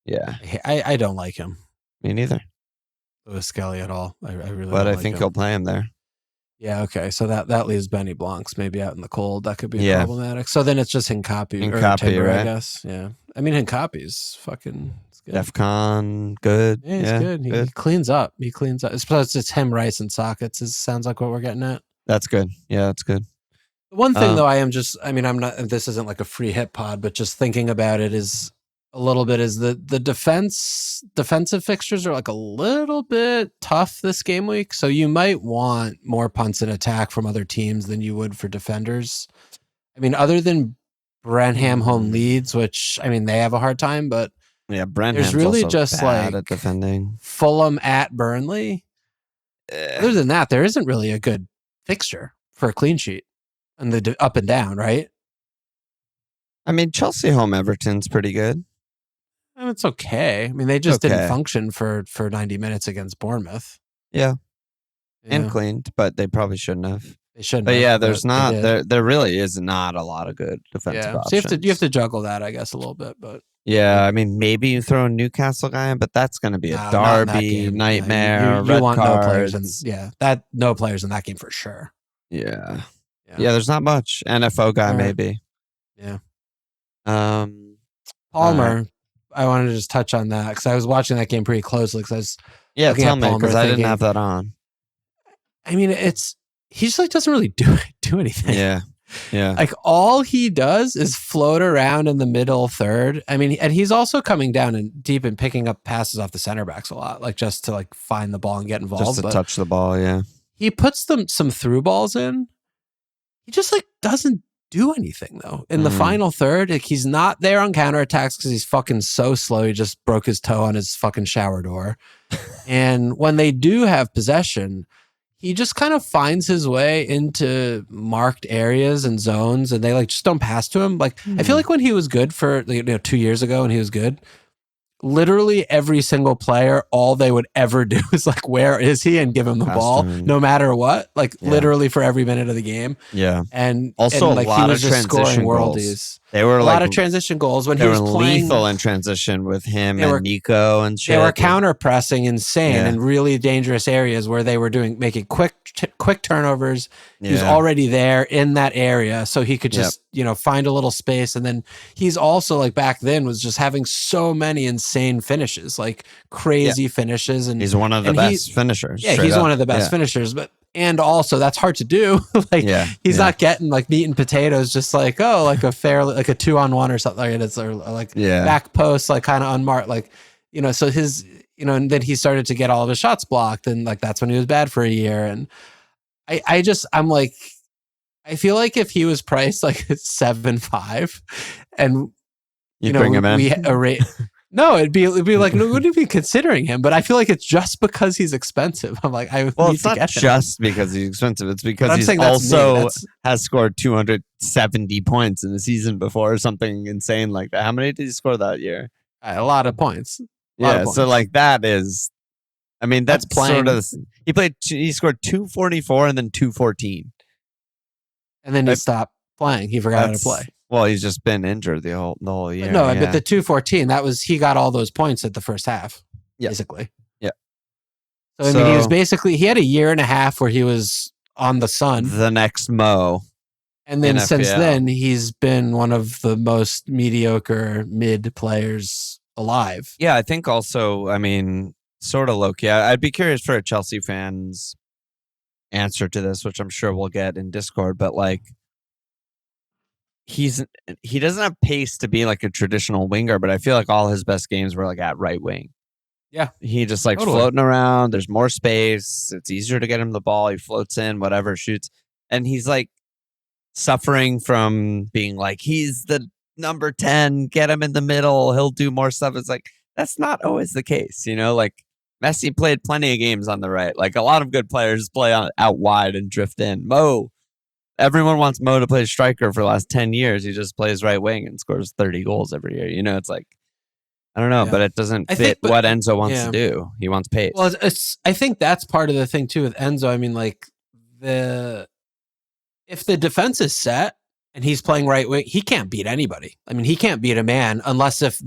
S1: Yeah,
S3: I don't like him,
S1: me neither.
S3: Lewis Skelly at all. I really.
S1: But
S3: don't
S1: I
S3: like
S1: think
S3: him.
S1: he'll play him there.
S3: Yeah, okay. So that leaves Benny Blancs maybe out in the cold. That could be
S1: Yeah.
S3: problematic. So then it's just Hincapi or
S1: Hincapi,
S3: Timber, I
S1: right?
S3: guess. Yeah. I mean, Hincapi's fucking it's good.
S1: DEFCON, good.
S3: Yeah, he's good. He cleans up. It's him, Rice, and Sockets. Sounds like what we're getting at.
S1: That's good. Yeah, that's good.
S3: The one thing though, I'm not, this isn't like a free hit pod, but just thinking about it is a little bit is the defensive fixtures are like a little bit tough this game week. So you might want more punts and attack from other teams than you would for defenders. I mean, other than Brenham home Leeds, which I mean, they have a hard time, but
S1: Yeah, Brentham's
S3: there's really
S1: also
S3: just
S1: bad
S3: like
S1: at defending.
S3: Fulham at Burnley. Other than that, there isn't really a good fixture for a clean sheet and the up and down, right?
S1: I mean, Chelsea home Everton's pretty good.
S3: And it's okay. I mean, they just
S1: Okay.
S3: didn't function for 90 minutes against Bournemouth.
S1: Yeah. And
S3: Yeah,
S1: cleaned, but they probably shouldn't have.
S3: they shouldn't.
S1: But
S3: have,
S1: yeah, there's
S3: they
S1: not
S3: did.
S1: there really is not a lot of good defensive
S3: Yeah,
S1: options.
S3: so you have to juggle that, I guess, a little bit. But
S1: Yeah, I mean, maybe you throw a Newcastle guy in, but that's going to be a
S3: nah, not in that
S1: derby
S3: game.
S1: nightmare.
S3: Yeah, you
S1: red
S3: want
S1: cards.
S3: no players, no players in that game for sure.
S1: Yeah.
S3: Yeah.
S1: Yeah, there's not much. NFO guy,
S3: All right.
S1: maybe.
S3: Yeah.
S1: All
S3: Palmer, I wanted to just touch on that because I was watching that game pretty closely. Because I was,
S1: Yeah,
S3: looking
S1: tell
S3: at
S1: me,
S3: Palmer
S1: because I didn't
S3: thinking-
S1: have that on.
S3: I mean, he just like doesn't really do anything.
S1: Yeah. Yeah.
S3: Like all he does is float around in the middle third. I mean, and he's also coming down and deep and picking up passes off the center backs a lot, like just to like find the ball and get involved.
S1: Just to
S3: But
S1: touch the ball, yeah.
S3: he puts some through balls in. He just like doesn't do anything though. In the
S1: Mhm.
S3: final third, like he's not there on counterattacks because he's fucking so slow. He just broke his toe on his fucking shower door. And when they do have possession, he just kind of finds his way into marked areas and zones, and they like just don't pass to him. Like I feel like when he was good for 2 years ago, when he was good, literally every single player, all they would ever do is like, where is he, and give him the
S1: Pass
S3: ball,
S1: to him.
S3: no matter what. Like
S1: Yeah.
S3: literally for every minute of the game,
S1: Yeah.
S3: and
S1: Also,
S3: and,
S1: a
S3: like
S1: lot
S3: he was
S1: of
S3: just scoring
S1: transition
S3: worldies.
S1: They were
S3: a
S1: like
S3: lot of transition goals when
S1: they
S3: he
S1: were
S3: was playing.
S1: lethal in transition with him
S3: They
S1: and
S3: were-
S1: Nico and shit.
S3: They were counter pressing insane
S1: Yeah.
S3: in really dangerous areas where they were making quick turnovers. He was
S1: Yeah.
S3: already there in that area, so he could
S1: Yep.
S3: just find a little space. And then he's also like back then was just having so many insane finishes, like crazy finishes. And
S1: He's one of the best finishers.
S3: yeah,
S1: straight
S3: he's
S1: up.
S3: one of the best finishers. And also that's hard to do. Like he's not getting like meat and potatoes, just like like a 2-on-1 or something like that, or like back post, like kind of unmarked, like so his and then he started to get all of his shots blocked, and like that's when he was bad for a year. And I'm like, I feel like if he was priced like 7.5 and
S1: you bring him in.
S3: No, it'd be like, no, wouldn't be considering him. But I feel like it's just because he's expensive. I'm like,
S1: it's not just because he's expensive. It's because he's also has scored 270 points in the season before, or something insane like that. How many did he score that year?
S3: A lot of points.
S1: So like that is, I mean, that's sort of. He scored 244 and then 214,
S3: and then he stopped playing. He forgot how to play.
S1: Well, he's just been injured the whole year.
S3: But the 214, he got all those points at the first half, basically.
S1: Yeah.
S3: So, I mean, he had a year and a half where he was on the sun.
S1: The next Mo.
S3: And then since then, he's been one of the most mediocre mid players alive.
S1: Yeah, I think also, I mean, sort of low-key. I'd be curious for a Chelsea fan's answer to this, which I'm sure we'll get in Discord, but like, he doesn't have pace to be like a traditional winger, but I feel like all his best games were like at right wing.
S3: Yeah.
S1: He just like floating around. There's more space. It's easier to get him the ball. He floats in, whatever, shoots. And he's like suffering from being like, he's the number 10, get him in the middle. He'll do more stuff. It's like, that's not always the case. Like Messi played plenty of games on the right. Like a lot of good players play out wide and drift in. Everyone wants Mo to play striker for the last 10 years. He just plays right wing and scores 30 goals every year. It's like, I don't know, but it doesn't fit what Enzo wants to do. He wants pace.
S3: Well, I think that's part of the thing too with Enzo. I mean, like if the defense is set and he's playing right wing, he can't beat anybody. I mean, he can't beat a man unless if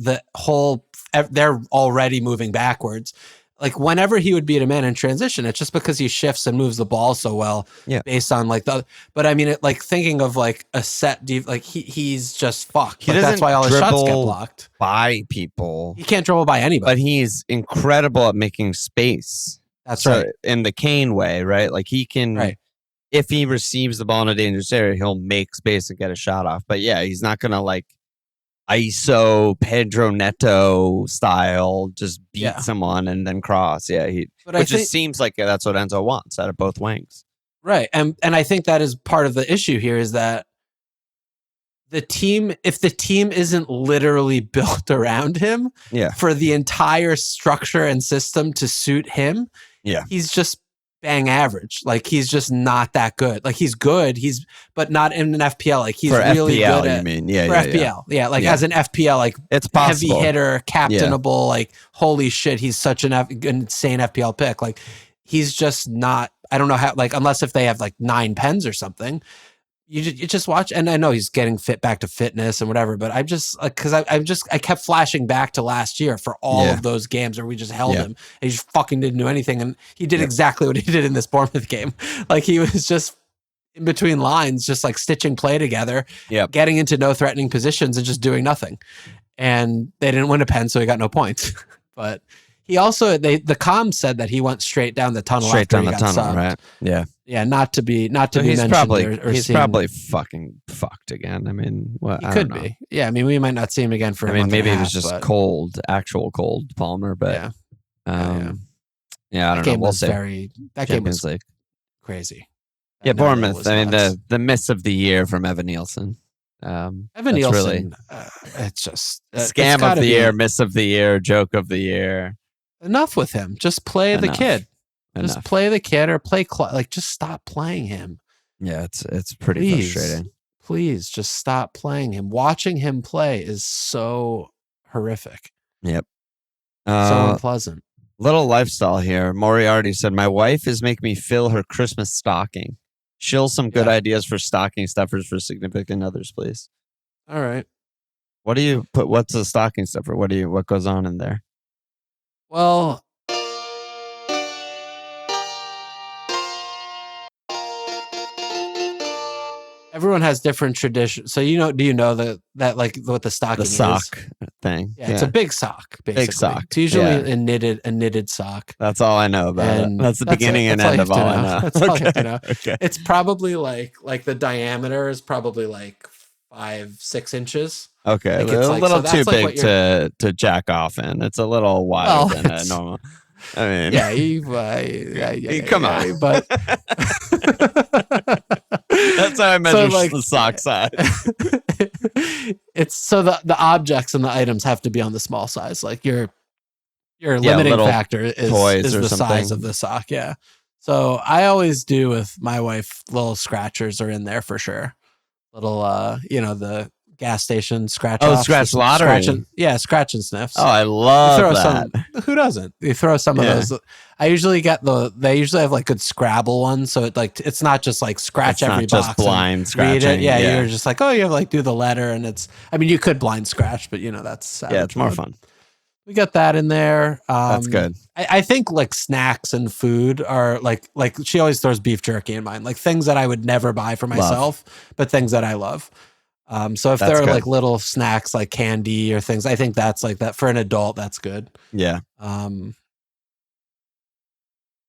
S3: they're already moving backwards. Like whenever he would beat a man in transition, it's just because he shifts and moves the ball so well based on like but I mean, like thinking of like a set, like he's just fucked. That's why all his shots get blocked.
S1: By people.
S3: He can't dribble by anybody.
S1: But he's incredible at making space.
S3: That's right.
S1: In the Kane way, right? Like he can, if he receives the ball in a dangerous area, he'll make space and get a shot off. But yeah, he's not going to like ISO Pedro Neto style, just beat someone and then cross. Yeah, just seems like that's what Enzo wants out of both wings.
S3: Right, and I think that is part of the issue here is that if the team isn't literally built around him, for the entire structure and system to suit him, he's just bang average. Like he's just not that good. Like he's good, but not in an FPL. Like he's
S1: for
S3: really
S1: FPL,
S3: good
S1: you mean? Yeah,
S3: for FPL. Yeah, like as an FPL, like
S1: it's possible.
S3: Heavy hitter, captainable. Like holy shit, he's such an insane FPL pick. Like he's just not. I don't know how. Like unless if they have like 9 pens or something. You just watch, and I know he's getting back to fitness and whatever, but I'm just like, because I kept flashing back to last year for all of those games where we just held him and he just fucking didn't do anything, and he did exactly what he did in this Bournemouth game. Like he was just in between lines, just like stitching play together, getting into no threatening positions and just doing nothing. And they didn't win a pen, so he got no points. But he also the comm said that he went straight down the tunnel.
S1: Straight down the tunnel, right? Yeah.
S3: Yeah, not to be
S1: he's
S3: mentioned.
S1: Probably fucking fucked again. I mean,
S3: he could be. Yeah, I mean, we might not see him again for.
S1: I mean, maybe it was just actual cold Palmer, but I don't know. We'll see.
S3: That game was crazy.
S1: Yeah, Bournemouth. I mean, the miss of the year from Evan Nielsen.
S3: Evan Nielsen. It's just
S1: scam of the year, miss of the year, joke of the year.
S3: Enough with him. Just play the kid. Just play the kid or play just stop playing him.
S1: Yeah, it's pretty frustrating.
S3: Please just stop playing him. Watching him play is so horrific.
S1: Yep.
S3: So unpleasant.
S1: Little lifestyle here. Moriarty said, my wife is making me fill her Christmas stocking. Shill some good ideas for stocking stuffers for significant others, please.
S3: All right.
S1: What do you put? What's the stocking stuffer? What goes on in there?
S3: Well, everyone has different traditions. So do you know that like what the stocking
S1: The sock
S3: is?
S1: thing.
S3: Yeah, it's a big sock, basically.
S1: Big sock.
S3: It's usually a knitted sock.
S1: That's all I know about it. That's the beginning and end of all I know.
S3: That's all you have to know.
S1: Okay.
S3: It's probably like the diameter is probably like 5-6 inches.
S1: Okay,
S3: Like,
S1: a
S3: it's like-
S1: little
S3: so
S1: too
S3: that's like
S1: big
S3: what
S1: to jack off in. It's a little wider
S3: Well,
S1: than a
S3: it's-
S1: normal. I mean,
S3: come
S1: on.
S3: But
S1: That's how I measure
S3: like-
S1: the sock size.
S3: it's so the objects and the items have to be on the small size. Like your limiting
S1: little
S3: factor is
S1: toys or
S3: the size
S1: something.
S3: of the sock. Yeah. So I always do with my wife. Little scratchers are in there for sure. Little the gas station scratch.
S1: Oh,
S3: offs,
S1: scratch
S3: the
S1: lottery.
S3: Scratch and sniffs.
S1: Oh, I
S3: You
S1: love
S3: throw
S1: that.
S3: some. Who doesn't? You throw some of
S1: Yeah.
S3: those. I usually get they usually have like good Scrabble ones, so it's not just like scratch
S1: It's
S3: every
S1: not just
S3: box and
S1: blind
S3: read
S1: scratching.
S3: it. Yeah, you're just like, oh, you have like do the letter, and you could blind scratch, but that's savage
S1: Yeah, it's more
S3: mode.
S1: fun.
S3: We got that in there.
S1: That's good.
S3: I think like snacks and food are like she always throws beef jerky in mine, like things that I would never buy for myself, but things that I love. So if
S1: That's
S3: there are
S1: good.
S3: like little snacks like candy or things, I think that's like that for an adult. That's good.
S1: Yeah.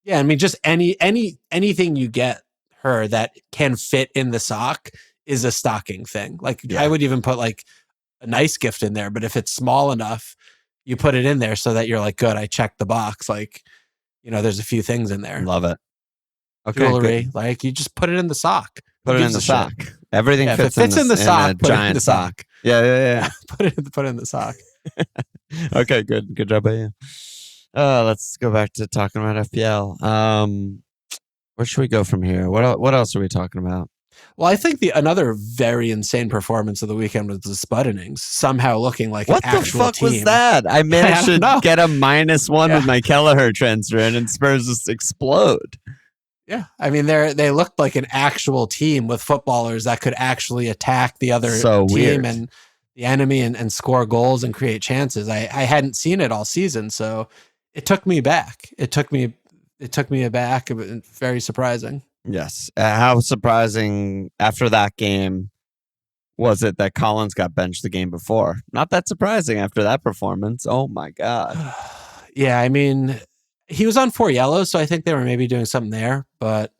S3: Yeah, I mean, just anything you get her that can fit in the sock is a stocking thing. Like
S1: Yeah.
S3: I would even put like a nice gift in there, but if it's small enough, you put it in there so that you're like, good, I checked the box. Like, there's a few things in there.
S1: Love it. Okay,
S3: Jewelry,
S1: good.
S3: like you just put it in the sock.
S1: Put
S3: Who
S1: it in
S3: gives
S1: the
S3: a shit?
S1: sock. Everything
S3: Yeah, if it
S1: fits,
S3: fits in the sock,
S1: a
S3: put it in
S1: giant
S3: the
S1: sock.
S3: sock.
S1: Yeah.
S3: put it in the sock.
S1: Okay, good job by you. Let's go back to talking about FPL. Where should we go from here? What else are we talking about?
S3: Well, I think another very insane performance of the weekend was the Spud innings, somehow looking like
S1: What
S3: an
S1: the
S3: actual
S1: fuck
S3: team.
S1: was that? I managed
S3: don't know.
S1: to get a -1
S3: Yeah.
S1: with my Kelleher transfer in, and Spurs just explode.
S3: Yeah, I mean they looked like an actual team with footballers that could actually attack the other
S1: So
S3: team
S1: weird.
S3: and the enemy and score goals and create chances. I hadn't seen it all season, so it took me back. It took me aback. It was very surprising.
S1: Yes. How surprising after that game was it that Collins got benched the game before? Not that surprising after that performance. Oh my God.
S3: Yeah, I mean, he was on 4 yellows, so I think they were maybe doing something there, but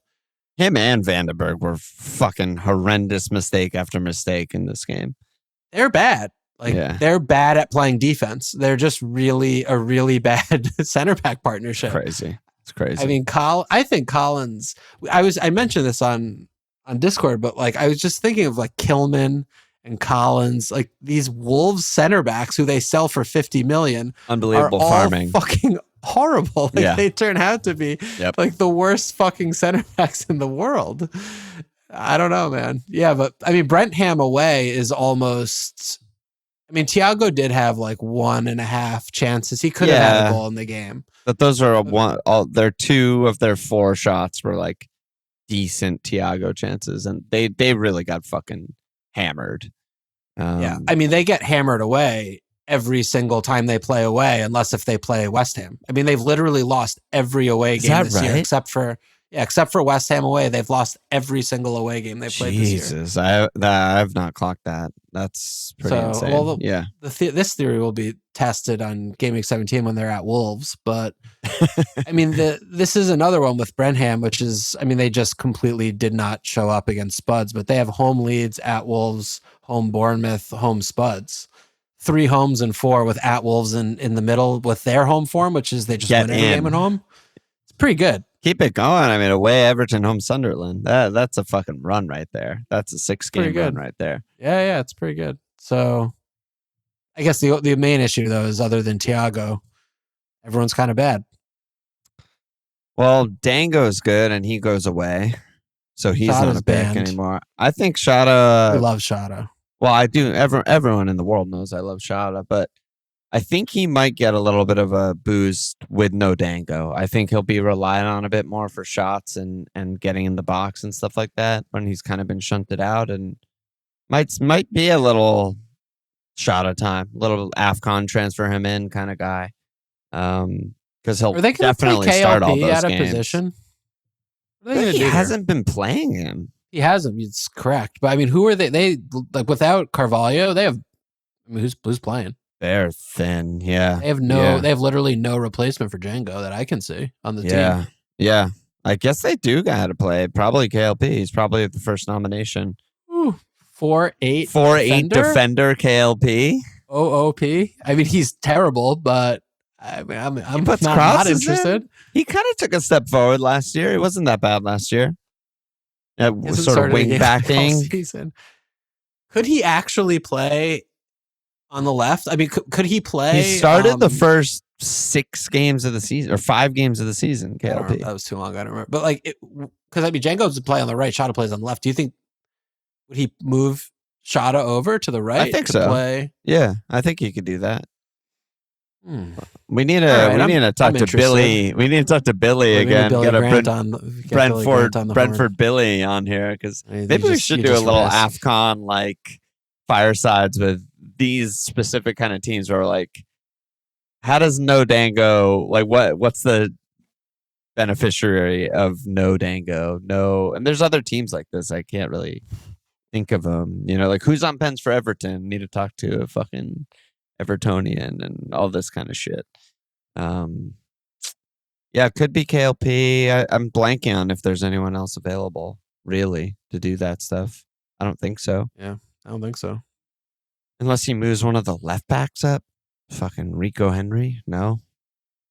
S1: Him and Vandenberg were fucking horrendous mistake after mistake in this game.
S3: they're bad. Like
S1: Yeah.
S3: they're bad at playing defense. They're just really a really bad center back partnership.
S1: Crazy. It's crazy.
S3: I mean, I think Collins. I mentioned this on Discord, but like I was just thinking of like Kilman and Collins, like these Wolves center backs who they sell for 50 million,
S1: unbelievable
S3: are all
S1: farming.
S3: fucking horrible. Like
S1: Yeah.
S3: they turn out to be
S1: Yep.
S3: like the worst fucking center backs in the world. I don't know, man. Yeah, but I mean, Brentham away is almost. I mean, Thiago did have like 1.5 chances. He could have had
S1: Yeah.
S3: a goal in the game.
S1: But those are their 2 of their 4 shots were like decent Thiago chances, and they really got fucking hammered.
S3: Yeah, I mean, they get hammered away every single time they play away, unless if they play West Ham. I mean, they've literally lost every away
S1: Is
S3: game
S1: that
S3: this year,
S1: right?
S3: except for West Ham away. They've lost every single away game they played this year.
S1: Jesus, I've not clocked that. That's pretty
S3: So,
S1: insane.
S3: well,
S1: yeah.
S3: This theory will be tested on Gameweek 17 when they're at Wolves. But I mean, this is another one with Brentham, which is, I mean, they just completely did not show up against Spuds, but they have home leads at Wolves, home Bournemouth, home Spuds. 3 homes and 4 with at Wolves in the middle with their home form, which is they just
S1: Get
S3: win every
S1: in.
S3: game at home. It's pretty good.
S1: Keep it going. I mean, away Everton, home Sunderland. That's a fucking run right there. That's a 6-game
S3: Pretty
S1: run
S3: good.
S1: right there.
S3: Yeah, it's pretty good. So I guess the main issue though is other than Thiago, everyone's kind of bad.
S1: Well, Dango's good, and he goes away, so he's
S3: Shada's
S1: not a pick
S3: banned.
S1: anymore. I think
S3: We
S1: Shada.
S3: love Shada.
S1: Well, I do. Everyone in the world knows I love Shada, but I think he might get a little bit of a boost with no Dango. I think he'll be relied on a bit more for shots and getting in the box and stuff like that when he's kind of been shunted out, and might be a little shot of time. Little AFCON transfer him in kind of guy. Because he'll
S3: Are they going to play
S1: definitely start all
S3: KLP
S1: those
S3: out of
S1: games.
S3: position? What are they gonna
S1: He
S3: do here?
S1: hasn't been playing him.
S3: He hasn't. It's correct. But I mean, who are they? They like without Carvalho, they have. I mean, who's playing?
S1: They're thin. Yeah.
S3: They have
S1: Yeah.
S3: They have literally no replacement for Django that I can see on the
S1: Yeah.
S3: team.
S1: Yeah. I guess they do got to play. Probably KLP. He's probably the first nomination.
S3: Ooh, 4'8",
S1: 4'8" defender KLP.
S3: OOP. I mean, he's terrible, but I mean, I'm
S1: puts
S3: not
S1: crosses
S3: interested.
S1: He kind of took a step forward last year. He wasn't that bad last year.
S3: He hasn't
S1: Sort of
S3: started a
S1: wing
S3: game all
S1: backing.
S3: season. Could he actually play on the left? I mean, could he play?
S1: He started the first 6 games of the season or 5 games of the season.
S3: I don't
S1: KLP.
S3: remember. That was too long. I don't remember. But like, because I mean, Django's to play on the right. Shota plays on the left. Do you think would he move Shota over to the right?
S1: I think
S3: to
S1: so.
S3: Play?
S1: Yeah, I think he could do that.
S3: Hmm.
S1: We need
S3: All right,
S1: to we need to talk
S3: I'm
S1: to
S3: interested.
S1: Billy. We need to talk to Billy
S3: Maybe
S1: again.
S3: Billy
S1: Get a
S3: Grant on
S1: Brentford Billy on here because maybe we should do a little AFCON like firesides with these specific kind of teams where like, how does No Dango like what's the beneficiary of No Dango? No, and there's other teams like this. I can't really think of them. You know, like who's on pens for Everton? Need to talk to a fucking Evertonian and all this kind of shit. Yeah, it could be KLP. I'm blanking on if there's anyone else available really to do that stuff. I don't think so.
S3: Yeah, I don't think so.
S1: Unless he moves one of the left backs up. Fucking Rico Henry. No.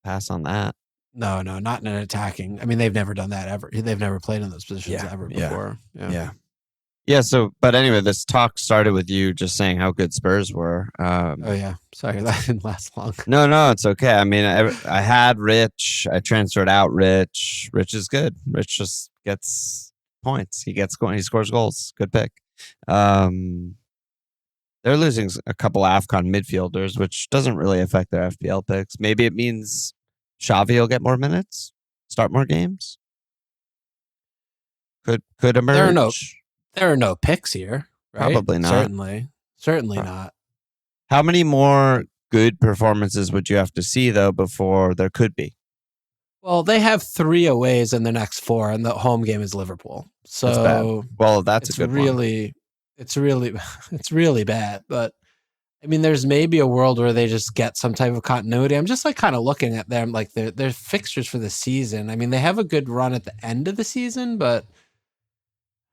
S1: Pass on that.
S3: No, not in an attacking. I mean, they've never done that ever. They've never played in those positions
S1: Yeah,
S3: ever
S1: yeah,
S3: before.
S1: Yeah, so, but anyway, this talk started with you just saying how good Spurs were.
S3: Oh, yeah. Sorry, that didn't last long.
S1: No, it's okay. I mean, I had Rich. I transferred out Rich. Rich is good. Rich just gets points. He scores goals. Good pick. They're losing a couple AFCON midfielders, which doesn't really affect their FPL picks. Maybe it means Xavi will get more minutes, start more games. Could emerge.
S3: There are no picks here, right?
S1: Probably not.
S3: Certainly not.
S1: How many more good performances would you have to see though before there could be?
S3: Well, they have 3 aways in the next 4, and the home game is Liverpool. So
S1: That's bad. Well, that's a good one.
S3: It's really bad. But I mean, there's maybe a world where they just get some type of continuity. I'm just like kind of looking at them like their fixtures for the season. I mean, they have a good run at the end of the season, but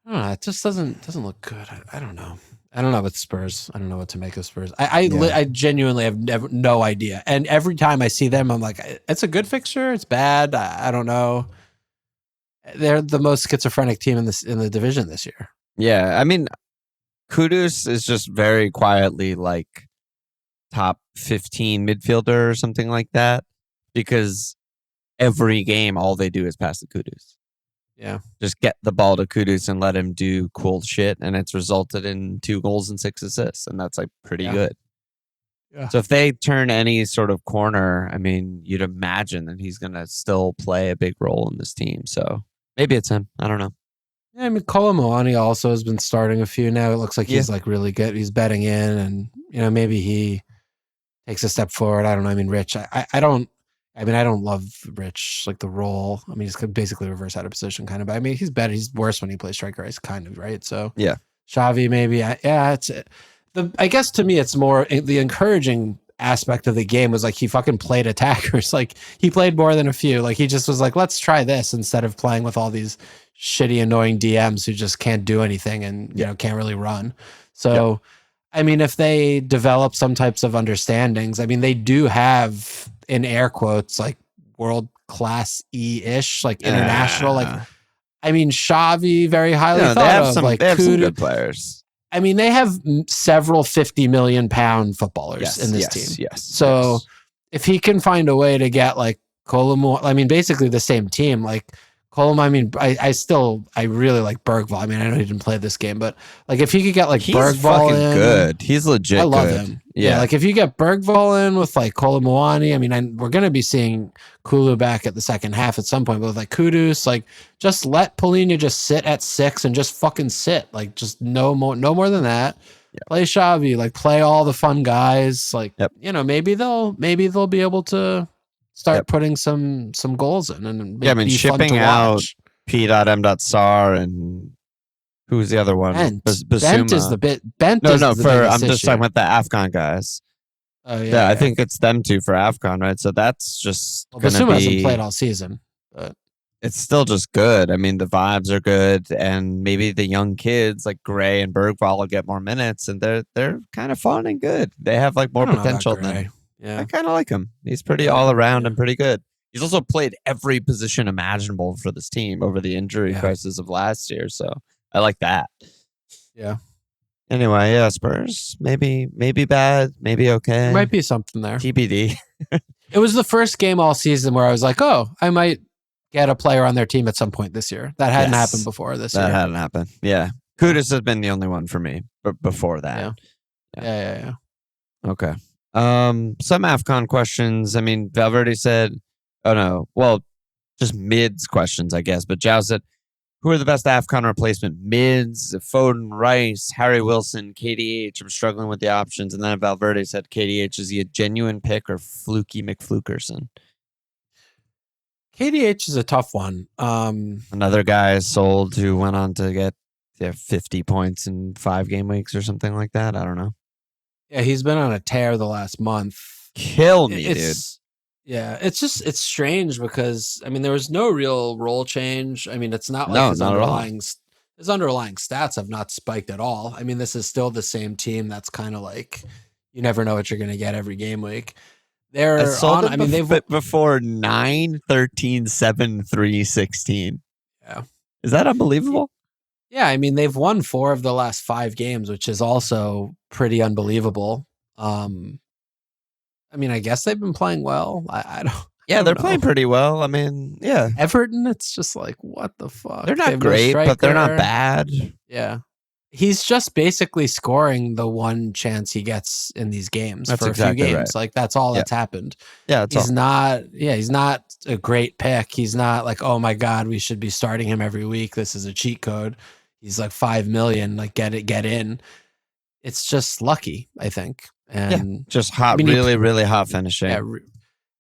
S3: I don't know. It just doesn't look good. I don't know. I don't know with Spurs. I don't know what to make of Spurs. I genuinely have no idea. And every time I see them, I'm like, it's a good fixture. It's bad. I don't know. They're the most schizophrenic team in the division this year.
S1: Yeah, I mean, Kudus is just very quietly like top 15 midfielder or something like that because every game all they do is pass the Kudus.
S3: Yeah.
S1: Just get the ball to Kudus and let him do cool shit. And it's resulted in 2 goals and 6 assists. And that's like pretty good.
S3: Yeah.
S1: So if they turn any sort of corner, I mean, you'd imagine that he's going to still play a big role in this team. So maybe it's him. I don't know.
S3: Yeah, I mean, Kolomoani also has been starting a few now. It looks like he's like really good. He's betting in and, you know, maybe he takes a step forward. I don't know. I mean, Rich, I don't love Rich, like the role. I mean, he's basically reverse out of position kind of. But I mean, he's better. He's worse when he plays striker ice kind of, right? So
S1: yeah,
S3: Xavi maybe. I guess to me, it's more the encouraging aspect of the game was like he fucking played attackers. Like he played more than a few. Like he just was like, let's try this instead of playing with all these shitty, annoying DMs who just can't do anything and you know can't really run. So, I mean, if they develop some types of understandings, I mean, they do have in air quotes like world class ish, like international. Like, I mean, Xavi very highly thought
S1: they have
S3: of.
S1: Some,
S3: like
S1: they have some good players.
S3: I mean, they have several 50 million pound footballers in this team.
S1: Yes.
S3: So if he can find a way to get like Kolomo, I mean, basically the same team, like Kolomo, I mean, I really like Bergvall. I mean, I know he didn't play this game, but like if he could get like Bergvall in.
S1: Good. He's legit.
S3: I love
S1: good.
S3: him.
S1: Yeah.
S3: Like if you get Bergvall in with like Kolomoani, I mean, we're going to be seeing Kulu back at the second half at some point, but with like Kudus, like just let Polina just sit at 6 and just fucking sit. Like just no more than that. Play Xavi, like play all the fun guys. Like,
S1: Yep.
S3: maybe they'll be able to start putting some goals in and be fun
S1: shipping
S3: to
S1: out
S3: watch.
S1: P.M.Sar and who's the other one?
S3: Bent.
S1: Basuma.
S3: Bent is the bit. Bent
S1: No,
S3: is
S1: no.
S3: the
S1: For
S3: biggest
S1: I'm just
S3: issue.
S1: talking about the AFCON guys.
S3: Oh yeah,
S1: I think it's them two for AFCON, right? So that's just going to be.
S3: Basuma hasn't played all season, but
S1: it's still just good. I mean, the vibes are good, and maybe the young kids like Gray and Bergvall will get more minutes, and they're kind of fun and good. They have like more potential than.
S3: Yeah,
S1: I kind of like him. He's pretty all around and pretty good. He's also played every position imaginable for this team over the injury crisis of last year, so I like that.
S3: Yeah.
S1: Anyway, yeah, Spurs maybe bad, maybe okay.
S3: There might be something there.
S1: TBD.
S3: It was the first game all season where I was like, oh, I might get a player on their team at some point this year. That hadn't happened before this year.
S1: That hadn't happened. Yeah. Kudus has been the only one for me before that.
S3: Yeah.
S1: Okay. Some AFCON questions. I mean, Valverde said, just mids questions, I guess. But Zhao said, who are the best AFCON replacement mids? Foden, Rice, Harry Wilson, KDH. I'm struggling with the options. And then Valverde said, KDH, is he a genuine pick or fluky McFlukerson?
S3: KDH is a tough one.
S1: Another guy sold who went on to get 50 points in 5 game weeks or something like that. I don't know.
S3: Yeah, he's been on a tear the last month.
S1: Kill me, dude.
S3: Yeah, it's strange because I mean there was no real role change. I mean it's not like his underlying stats have not spiked at all. I mean this is still the same team that's kind of like you never know what you're going to get every game week. They've
S1: before 9, 13, 7, 3, 16.
S3: Yeah.
S1: Is that unbelievable?
S3: Yeah, I mean they've won 4 of the last 5 games, which is also pretty unbelievable. I mean, I guess they've been playing well. I don't.
S1: Yeah, they're playing pretty well. I mean, yeah.
S3: Everton, it's just like, what the fuck?
S1: They're not great, but they're not bad.
S3: Yeah. He's just basically scoring the one chance he gets in these games for a few games. Right. Like that's all that's happened.
S1: Yeah,
S3: he's not a great pick. He's not like, oh my God, we should be starting him every week. This is a cheat code. He's like 5 million, like get in. It's just lucky, I think. And
S1: just hot, really hot finishing.
S3: Yeah,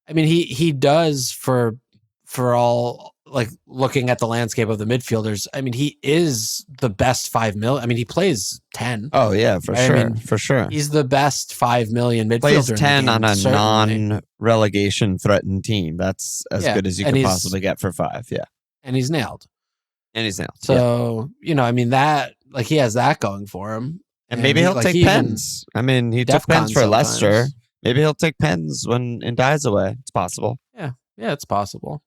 S3: I mean, he does for all like looking at the landscape of the midfielders. I mean, he is the best 5 million. I mean, he plays 10.
S1: Oh yeah, for sure, I mean, for sure.
S3: He's the best 5 million midfielder.
S1: Plays 10 on a non-relegation threatened team. That's as good as you could possibly get for 5. Yeah,
S3: and he's nailed.
S1: So
S3: I mean that like he has that going for him.
S1: And maybe he'll take pens. I mean, he took pens for Leicester. Maybe he'll take pens when it dies away. It's possible.
S3: Yeah, it's possible.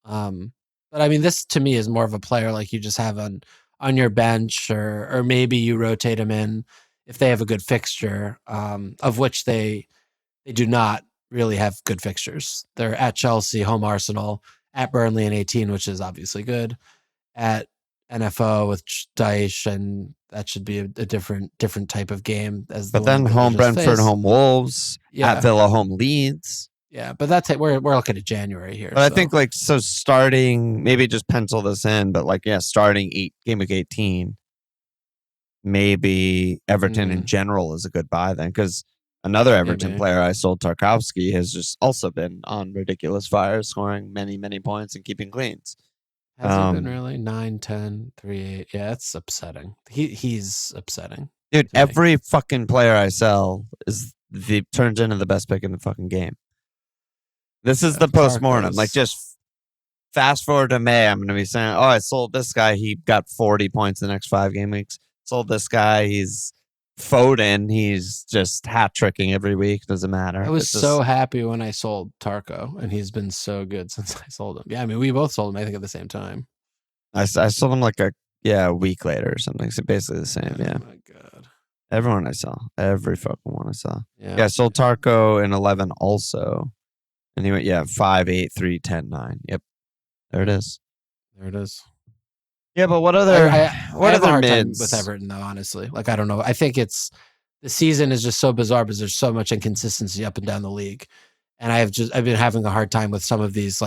S3: But I mean, this to me is more of a player like you just have on your bench, or maybe you rotate him in if they have a good fixture, of which they do not really have good fixtures. They're at Chelsea, home Arsenal, at Burnley in 18, which is obviously good, at NFO with Daesh, and that should be a different type of game.
S1: But then home Brentford, home Wolves, at Villa, home Leeds.
S3: Yeah, but that's it. We're looking at January here.
S1: But I think starting, maybe just pencil this in, but starting game week 18, maybe Everton in general is a good buy then, because another Everton player I sold, Tarkowski, has just also been on ridiculous fire, scoring many, many points and keeping cleans.
S3: Has he been really? 9, 10, 3, 8. Yeah, it's upsetting. He's upsetting.
S1: Dude, every fucking player I sell turns into the best pick in the fucking game. This is the postmortem. Like, just fast forward to May, I'm going to be saying, I sold this guy. He got 40 points the next 5 game weeks. Sold this guy. He's Foden. He's just hat-tricking every week. Doesn't matter.
S3: I was so happy when I sold Tarko, and he's been so good since I sold him. Yeah, I mean, we both sold him, I think, at the same time.
S1: I sold him like a week later or something. So basically the same, yeah.
S3: Oh, my God.
S1: Everyone I saw. Every fucking one I saw. Yeah, I sold Tarko in 11 also. And he went, 5, 8, 3, 10, 9. Yep. There it is. Yeah, but what other
S3: I have a hard time with Everton though, honestly. Like I don't know. I think the season is just so bizarre because there's so much inconsistency up and down the league. And I've been having a hard time with some of these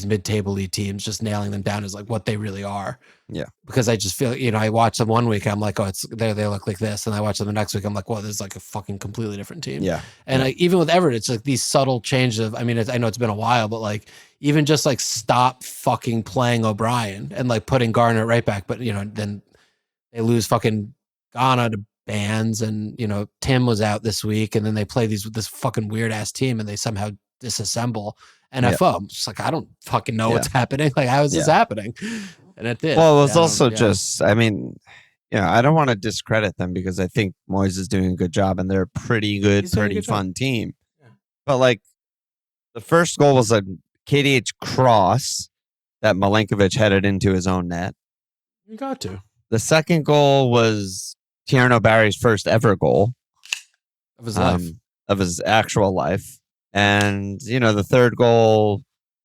S3: mid-table teams, just nailing them down as like what they really are.
S1: Yeah.
S3: Because I just feel, I watch them one week, I'm like, oh, they look like this. And I watch them the next week, I'm like, well, this is like a fucking completely different team.
S1: Yeah.
S3: And like, even with Everton, it's like these subtle changes of, I mean, I know it's been a while, but like even just like stop fucking playing O'Brien and like putting Garner at right back. But, then they lose fucking Ghana to bans, and Tim was out this week, and then they play this fucking weird ass team, and they somehow disassemble NFO. I'm just like, I don't fucking know what's happening. Like, how is this happening? And it did.
S1: Well, it was also just, I mean, I don't want to discredit them because I think Moyes is doing a good job, and they're a pretty good, pretty fun team. Yeah. But like, the first goal was a KDH cross that Milenkovic headed into his own net.
S3: You got to.
S1: The second goal was Tierno Barry's first ever goal
S3: of his life,
S1: of his actual life. And, the third goal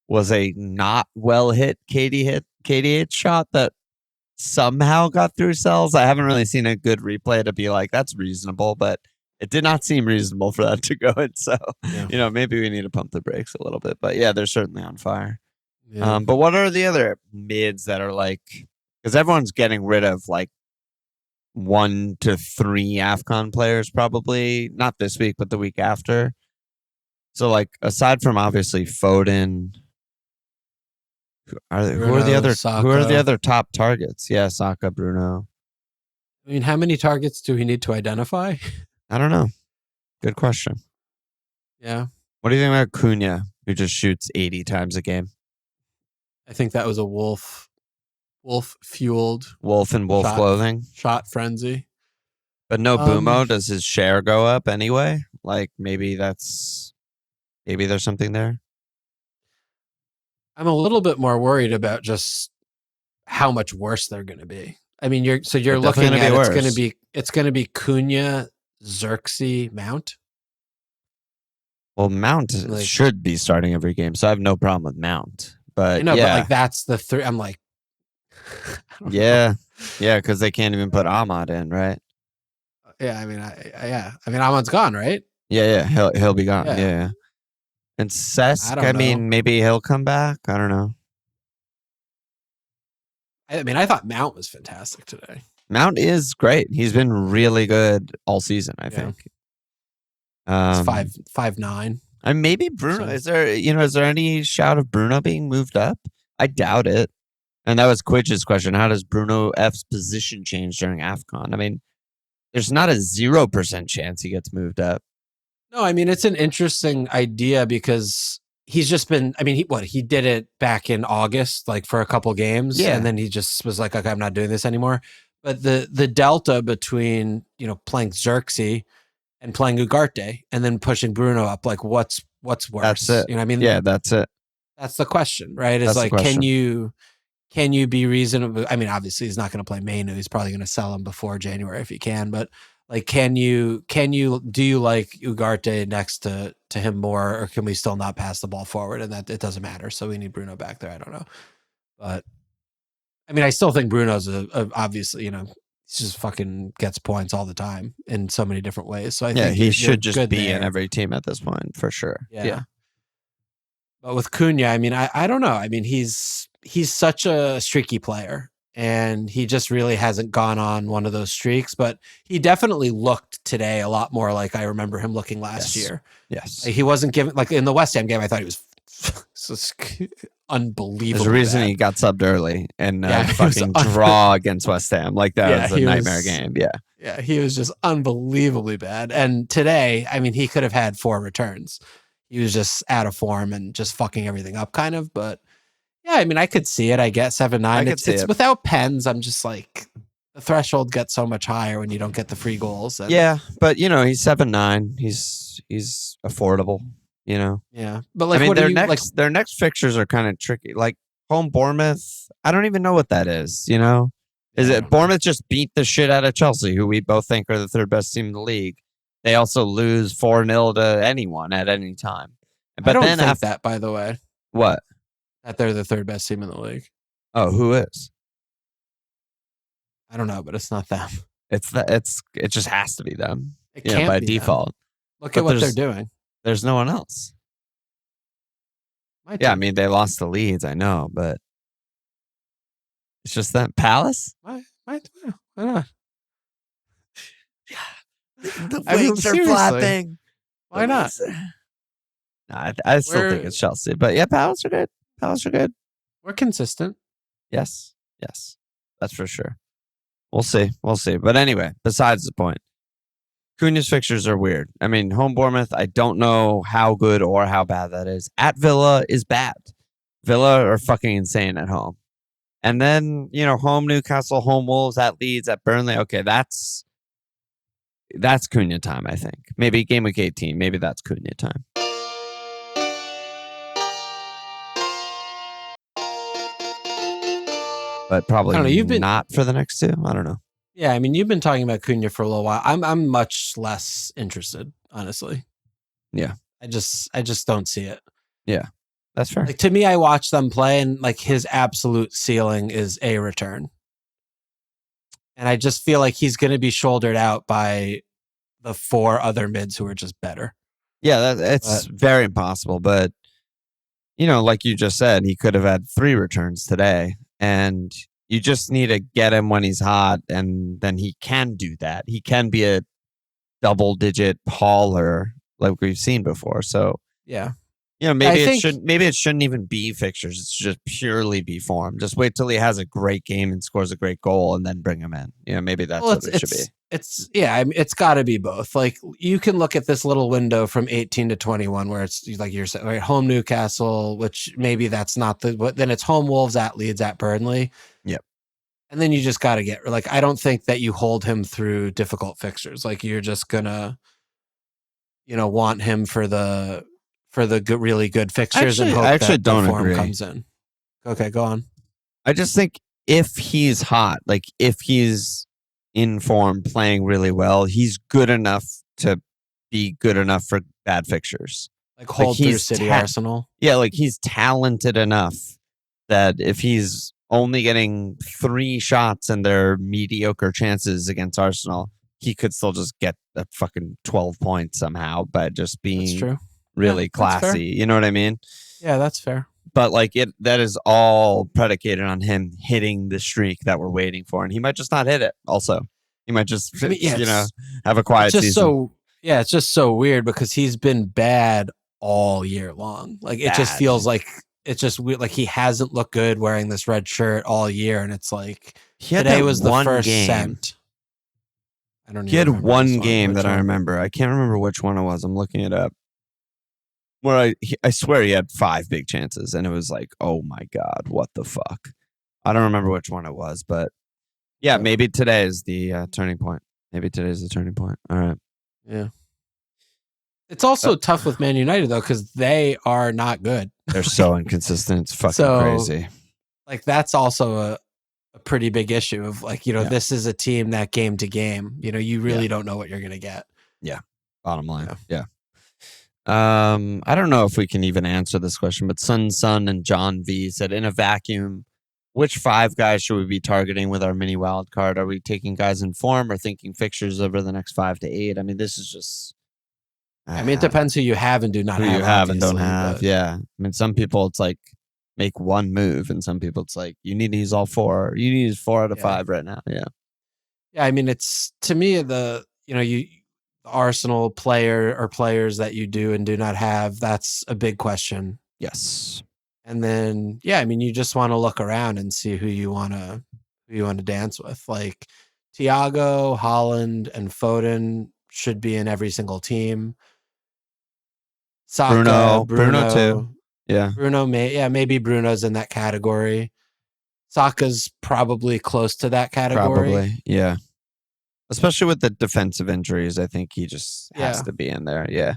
S1: was a not well hit KDH shot that somehow got through cells. I haven't really seen a good replay to be like, that's reasonable, but it did not seem reasonable for that to go in. So, maybe we need to pump the brakes a little bit. But yeah, they're certainly on fire. Yeah. But what are the other mids that are like, because everyone's getting rid of like 1 to 3 AFCON players, probably not this week, but the week after. So like, aside from obviously Foden, who are the other top targets? Yeah, Saka, Bruno.
S3: I mean, how many targets do we need to identify?
S1: I don't know. Good question.
S3: Yeah.
S1: What do you think about Cunha, who just shoots 80 times a game?
S3: I think that was a wolf-fueled...
S1: Wolf and wolf clothing?
S3: Shot frenzy.
S1: But no Bumo, does his share go up anyway? Like, maybe there's something there?
S3: I'm a little bit more worried about just how much worse they're going to be. I mean, you're looking at it's going to be Cunha, Xerxes, Mount.
S1: Well, Mount should be starting every game, so I have no problem with Mount. But
S3: but like that's the three. I'm like,
S1: yeah, because they can't even put Ahmad in, right?
S3: Yeah, I mean, Ahmad's gone, right?
S1: Yeah, he'll be gone. Yeah. And Cesc, I mean, maybe he'll come back. I don't know.
S3: I mean, I thought Mount was fantastic today.
S1: Mount is great. He's been really good all season, I think.
S3: It's 5'9".
S1: And maybe Bruno. So, is there any shout of Bruno being moved up? I doubt it. And that was Quidge's question. How does Bruno F's position change during AFCON? I mean, there's not a 0% chance he gets moved up.
S3: No, I mean, it's an interesting idea because he's just been, I mean, he did it back in August, like for a couple games. Yeah. And then he just was like, okay, I'm not doing this anymore. But the delta between, playing Xerxes and playing Ugarte and then pushing Bruno up, like what's worse?
S1: That's it.
S3: You know what I mean?
S1: Yeah, that's it.
S3: That's the question, right? It's like, can you be reasonable? I mean, obviously he's not going to play Mainu. He's probably going to sell him before January if he can, but like, do you like Ugarte next to him more, or can we still not pass the ball forward and that it doesn't matter? So we need Bruno back there. I don't know. But I mean, I still think Bruno's obviously, he just fucking gets points all the time in so many different ways. So I think
S1: he should just be in every team at this point for sure.
S3: Yeah. But with Cunha, I mean, I don't know. I mean, he's such a streaky player. And he just really hasn't gone on one of those streaks, but he definitely looked today a lot more like I remember him looking last year.
S1: Yes.
S3: He wasn't given, like in the West Ham game, I thought he was unbelievable.
S1: There's a reason he got subbed early and fucking draw against West Ham. Like that was a nightmare game. Yeah.
S3: Yeah. He was just unbelievably bad. And today, I mean, he could have had 4 returns. He was just out of form and just fucking everything up kind of, but yeah, I mean, I could see it. I get 7-9. It's without pens. I'm just like, the threshold gets so much higher when you don't get the free goals.
S1: Yeah, but he's 7-9. He's affordable.
S3: Yeah, but like,
S1: I mean, their next fixtures are kind of tricky. Like home Bournemouth, I don't even know what that is. Is it Bournemouth just beat the shit out of Chelsea, who we both think are the 3rd best team in the league? They also lose 4-0 to anyone at any time.
S3: But I don't think that, by the way.
S1: What?
S3: That they're the 3rd best team in the league.
S1: Oh, who is?
S3: I don't know, but it's not them.
S1: It just has to be them.
S3: It can't
S1: by
S3: be
S1: default.
S3: Them. Look at what they're doing.
S1: There's no one else.
S3: My
S1: Yeah, I
S3: team.
S1: mean, they lost the Leeds, I know, but it's just that Palace.
S3: Why not?
S1: The
S3: I mean,
S1: wings are
S3: seriously,
S1: flapping.
S3: why not?
S1: I still think it's Chelsea, but yeah, Palace are good. Palace are good.
S3: We're consistent.
S1: Yes, that's for sure. We'll see. But anyway, besides the point, Cunha's fixtures are weird. I mean, home Bournemouth, I don't know how good or how bad that is. At Villa is bad. Villa are fucking insane at home. And then, home Newcastle, home Wolves, at Leeds, at Burnley. Okay, that's Cunha time, I think. Maybe game week 18. Maybe that's Cunha time. But probably
S3: I don't know,
S1: not for the next two. I don't know.
S3: Yeah, I mean, you've been talking about Cunha for a little while. I'm much less interested, honestly.
S1: Yeah.
S3: I just don't see it.
S1: Yeah. That's fair.
S3: Like, to me, I watch them play and like his absolute ceiling is a return. And I just feel like he's going to be shouldered out by the 4 other mids who are just better.
S1: Yeah, it's very impossible. But, like you just said, he could have had 3 returns today. And you just need to get him when he's hot. And then he can do that. He can be a double-digit hauler like we've seen before. So,
S3: yeah.
S1: Maybe it shouldn't even be fixtures. It's just purely be form. Just wait till he has a great game and scores a great goal, and then bring him in. Maybe that's what it should be.
S3: It's got to be both. Like, you can look at this little window from 18 to 21, where it's like you're saying, right, home Newcastle, which maybe that's not then it's home Wolves, at Leeds, at Burnley.
S1: Yep.
S3: And then you just got to get like, I don't think that you hold him through difficult fixtures. Like, you're just gonna, want him for the good, really good fixtures and hope that the form comes in. Okay, go on.
S1: I just think if he's hot, like if he's in form, playing really well, he's good enough to be good enough for bad fixtures.
S3: Like hold through City, Arsenal.
S1: Yeah, like he's talented enough that if he's only getting 3 shots and they're mediocre chances against Arsenal, he could still just get a fucking 12 points somehow by just being really classy. You know what I mean?
S3: Yeah, that's fair.
S1: But like that is all predicated on him hitting the streak that we're waiting for, and he might just not hit it. Also, he might just have a quiet season.
S3: It's just so weird because he's been bad all year long. Like it just feels like it's just weird. Like he hasn't looked good wearing this red shirt all year, and it's like today was the first cent. I don't.
S1: He had one game that I remember. I can't remember which one it was. I'm looking it up. Where I swear he had 5 big chances, and it was like, oh my God, what the fuck? I don't remember which one it was, but yeah, maybe today is the turning point. Maybe today's the turning point. All right.
S3: Yeah. It's also tough with Man United, though, because they are not good.
S1: They're so inconsistent. It's fucking crazy.
S3: Like, that's also a pretty big issue of, like, this is a team that game to game, you really don't know what you're going to get.
S1: Yeah. Bottom line. Yeah. I don't know if we can even answer this question, but Sun and John V said, in a vacuum, which 5 guys should we be targeting with our mini wild card? Are we taking guys in form or thinking fixtures over the next 5 to 8? I mean, this is just.
S3: It depends who you have and do not have.
S1: Who you have and don't have. But... Yeah. I mean, some people it's like make one move, and some people it's like you need to use all 4. You need to use 4 out of 5 right now. Yeah.
S3: Yeah. I mean, it's to me the Arsenal player or players that you do and do not have, that's a big question.
S1: Yes.
S3: And then, you just want to look around and see who you want to dance with. Like Thiago, Haaland, and Foden should be in every single team. Saka,
S1: Bruno too. Yeah.
S3: Bruno maybe Bruno's in that category. Saka's probably close to that category.
S1: Probably, yeah. Especially with the defensive injuries, I think he just has to be in there. Yeah.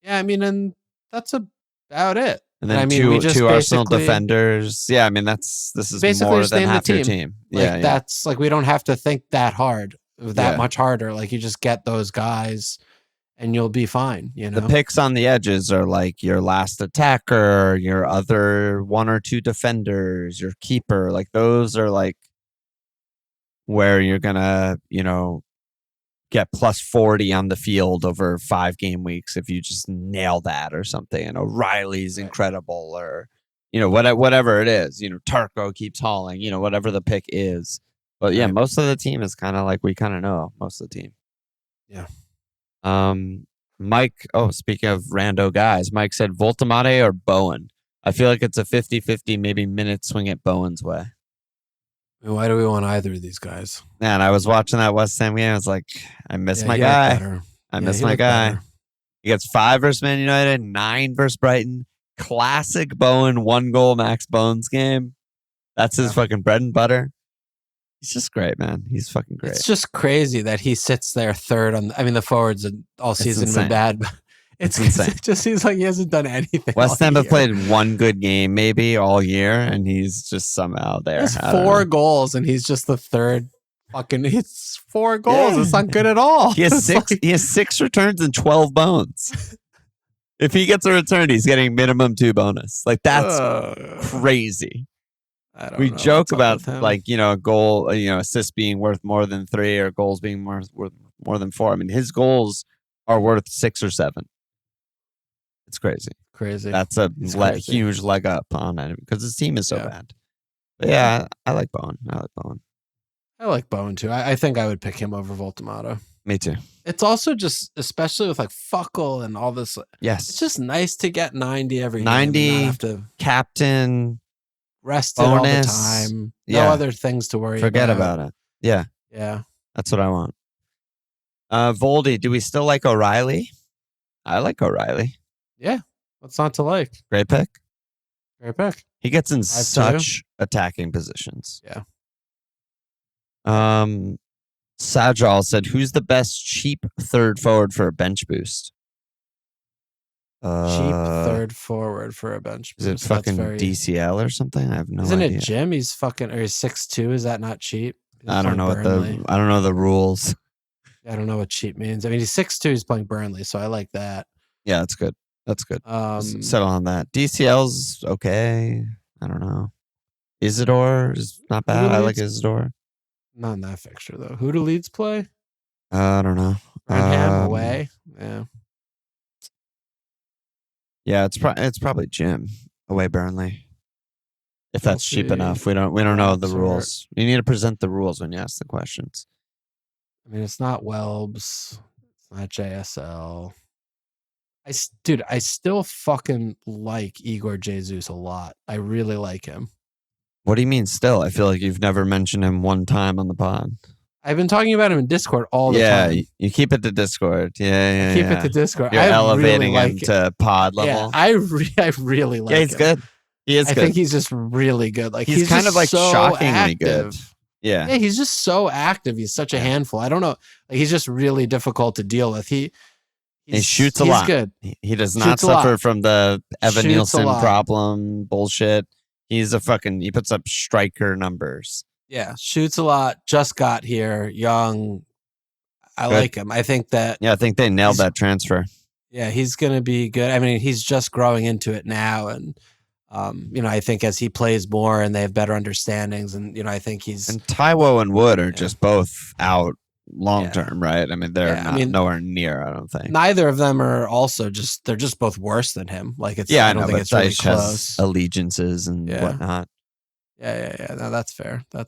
S3: Yeah, I mean, and that's about it.
S1: And then two Arsenal defenders. Yeah, I mean, this is more than half your team.
S3: Like, that's like, we don't have to think that hard, much harder. Like, you just get those guys and you'll be fine.
S1: The picks on the edges are like your last attacker, your other 1 or 2 defenders, your keeper. Like, those are like where you're gonna, get plus 40 on the field over 5 game weeks if you just nail that or something. And O'Reilly's incredible, or whatever it is. Turco keeps hauling. Whatever the pick is. But yeah, most of the team is kind of like we kind of know most of the team.
S3: Yeah.
S1: Mike. Oh, speaking of rando guys, Mike said Voltemade or Bowen. I feel like it's a 50-50, maybe minute swing at Bowen's way.
S3: Why do we want either of these guys?
S1: Man, I was watching that West Ham game. I was like, I miss my guy. I miss my guy. Better. He gets 5 versus Man United, 9 versus Brighton. Classic Bowen 1 goal Max Bones game. That's his fucking bread and butter. He's just great, man. He's fucking great.
S3: It's just crazy that he sits there third on. The forwards all season have been bad, but it's insane. It just seems like he hasn't done anything.
S1: West Ham have played 1 good game maybe all year, and he's just somehow there.
S3: He has 4 goals, and he's just the third. It's 4 goals. Yeah. It's not good at all.
S1: He has 6. He has 6 returns and 12 bones. If he gets a return, he's getting minimum 2 bonus. Like that's crazy. We joke about a goal, assists being worth more than 3 or goals being worth more than 4. I mean, his goals are worth 6 or 7. It's crazy. That's a huge leg up on it because his team is so bad. But yeah, I like Bowen.
S3: I like Bowen too. I think I would pick him over Voltemade.
S1: Me too.
S3: It's also just, especially with Fuckle and all this.
S1: Yes.
S3: It's just nice to get 90 every
S1: 90,
S3: game and not have to
S1: captain.
S3: Rested all the time. No other things to worry about.
S1: Forget about it. Yeah.
S3: Yeah.
S1: That's what I want. Voldy, do we still like O'Reilly? I like O'Reilly.
S3: Yeah. What's not to like?
S1: Great pick. He gets in
S3: 5-2.
S1: such attacking positions.
S3: Yeah.
S1: Sajal said, who's the best cheap third forward for a bench boost?
S3: Cheap third forward for a bench boost.
S1: Is it fucking DCL or something? I have no idea.
S3: Isn't it Jim? He's fucking, or he's 6'2". Is that not cheap?
S1: I don't know the rules.
S3: I don't know what cheap means. He's 6'2". He's playing Burnley, so I like that.
S1: Yeah, that's good. Settle on that. DCL's okay. I don't know. Isidore is not bad. I like Isidore.
S3: Not in that fixture though. Who do Leeds play?
S1: I don't know.
S3: Burnham away. Yeah.
S1: Yeah, it's probably Jim away Burnley. If that's cheap enough. We don't know the rules. You need to present the rules when you ask the questions.
S3: It's not Welbs. It's not JSL. I still fucking like Igor Jesus a lot. I really like him.
S1: What do you mean still? I feel like you've never mentioned him one time on the pod.
S3: I've been talking about him in Discord all the time.
S1: Yeah, you keep it to Discord. Yeah.
S3: Keep it to Discord.
S1: You're elevating him to pod level.
S3: Yeah, I really like him.
S1: Yeah, he's good. He is good.
S3: I think he's just really good.
S1: He's kind of so shockingly
S3: active.
S1: Good. Yeah,
S3: he's just so active. He's such a handful. I don't know. He's just really difficult to deal with. He
S1: shoots a lot. He's good. He does not suffer from the Evan Nielsen problem bullshit. He puts up striker numbers.
S3: Yeah, shoots a lot. Just got here, young. I like him. I think that.
S1: Yeah, I think they nailed that transfer.
S3: Yeah, he's going to be good. He's just growing into it now, and I think as he plays more and they have better understandings, and I think he's
S1: and Taiwo and Wood are just both out long term, right? They're not nowhere near. I don't think
S3: neither of them are also they're just both worse than him. I don't think it's really close.
S1: Allegiances and whatnot.
S3: Yeah. No, that's fair. I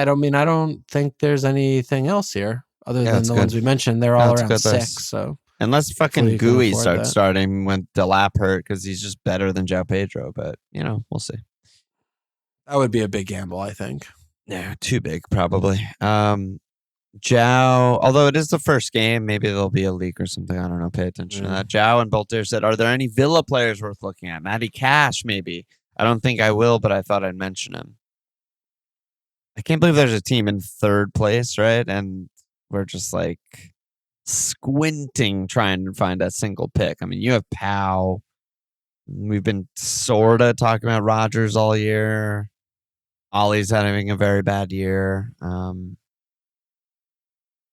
S3: don't think there's anything else here other than the ones we mentioned. They're all around 6. So
S1: unless fucking Guehi starts starting when Delap hurt because he's just better than João Pedro, but we'll see.
S3: That would be a big gamble, I think.
S1: Yeah, too big probably. João, although it is the first game, maybe there'll be a leak or something. I don't know. Pay attention to that. João and Bolter said, "Are there any Villa players worth looking at? Matty Cash, maybe." I don't think I will, but I thought I'd mention him. I can't believe there's a team in 3rd place, right? And we're just squinting trying to find a single pick. You have Pau. We've been sort of talking about Rodgers all year. Ollie's having a very bad year.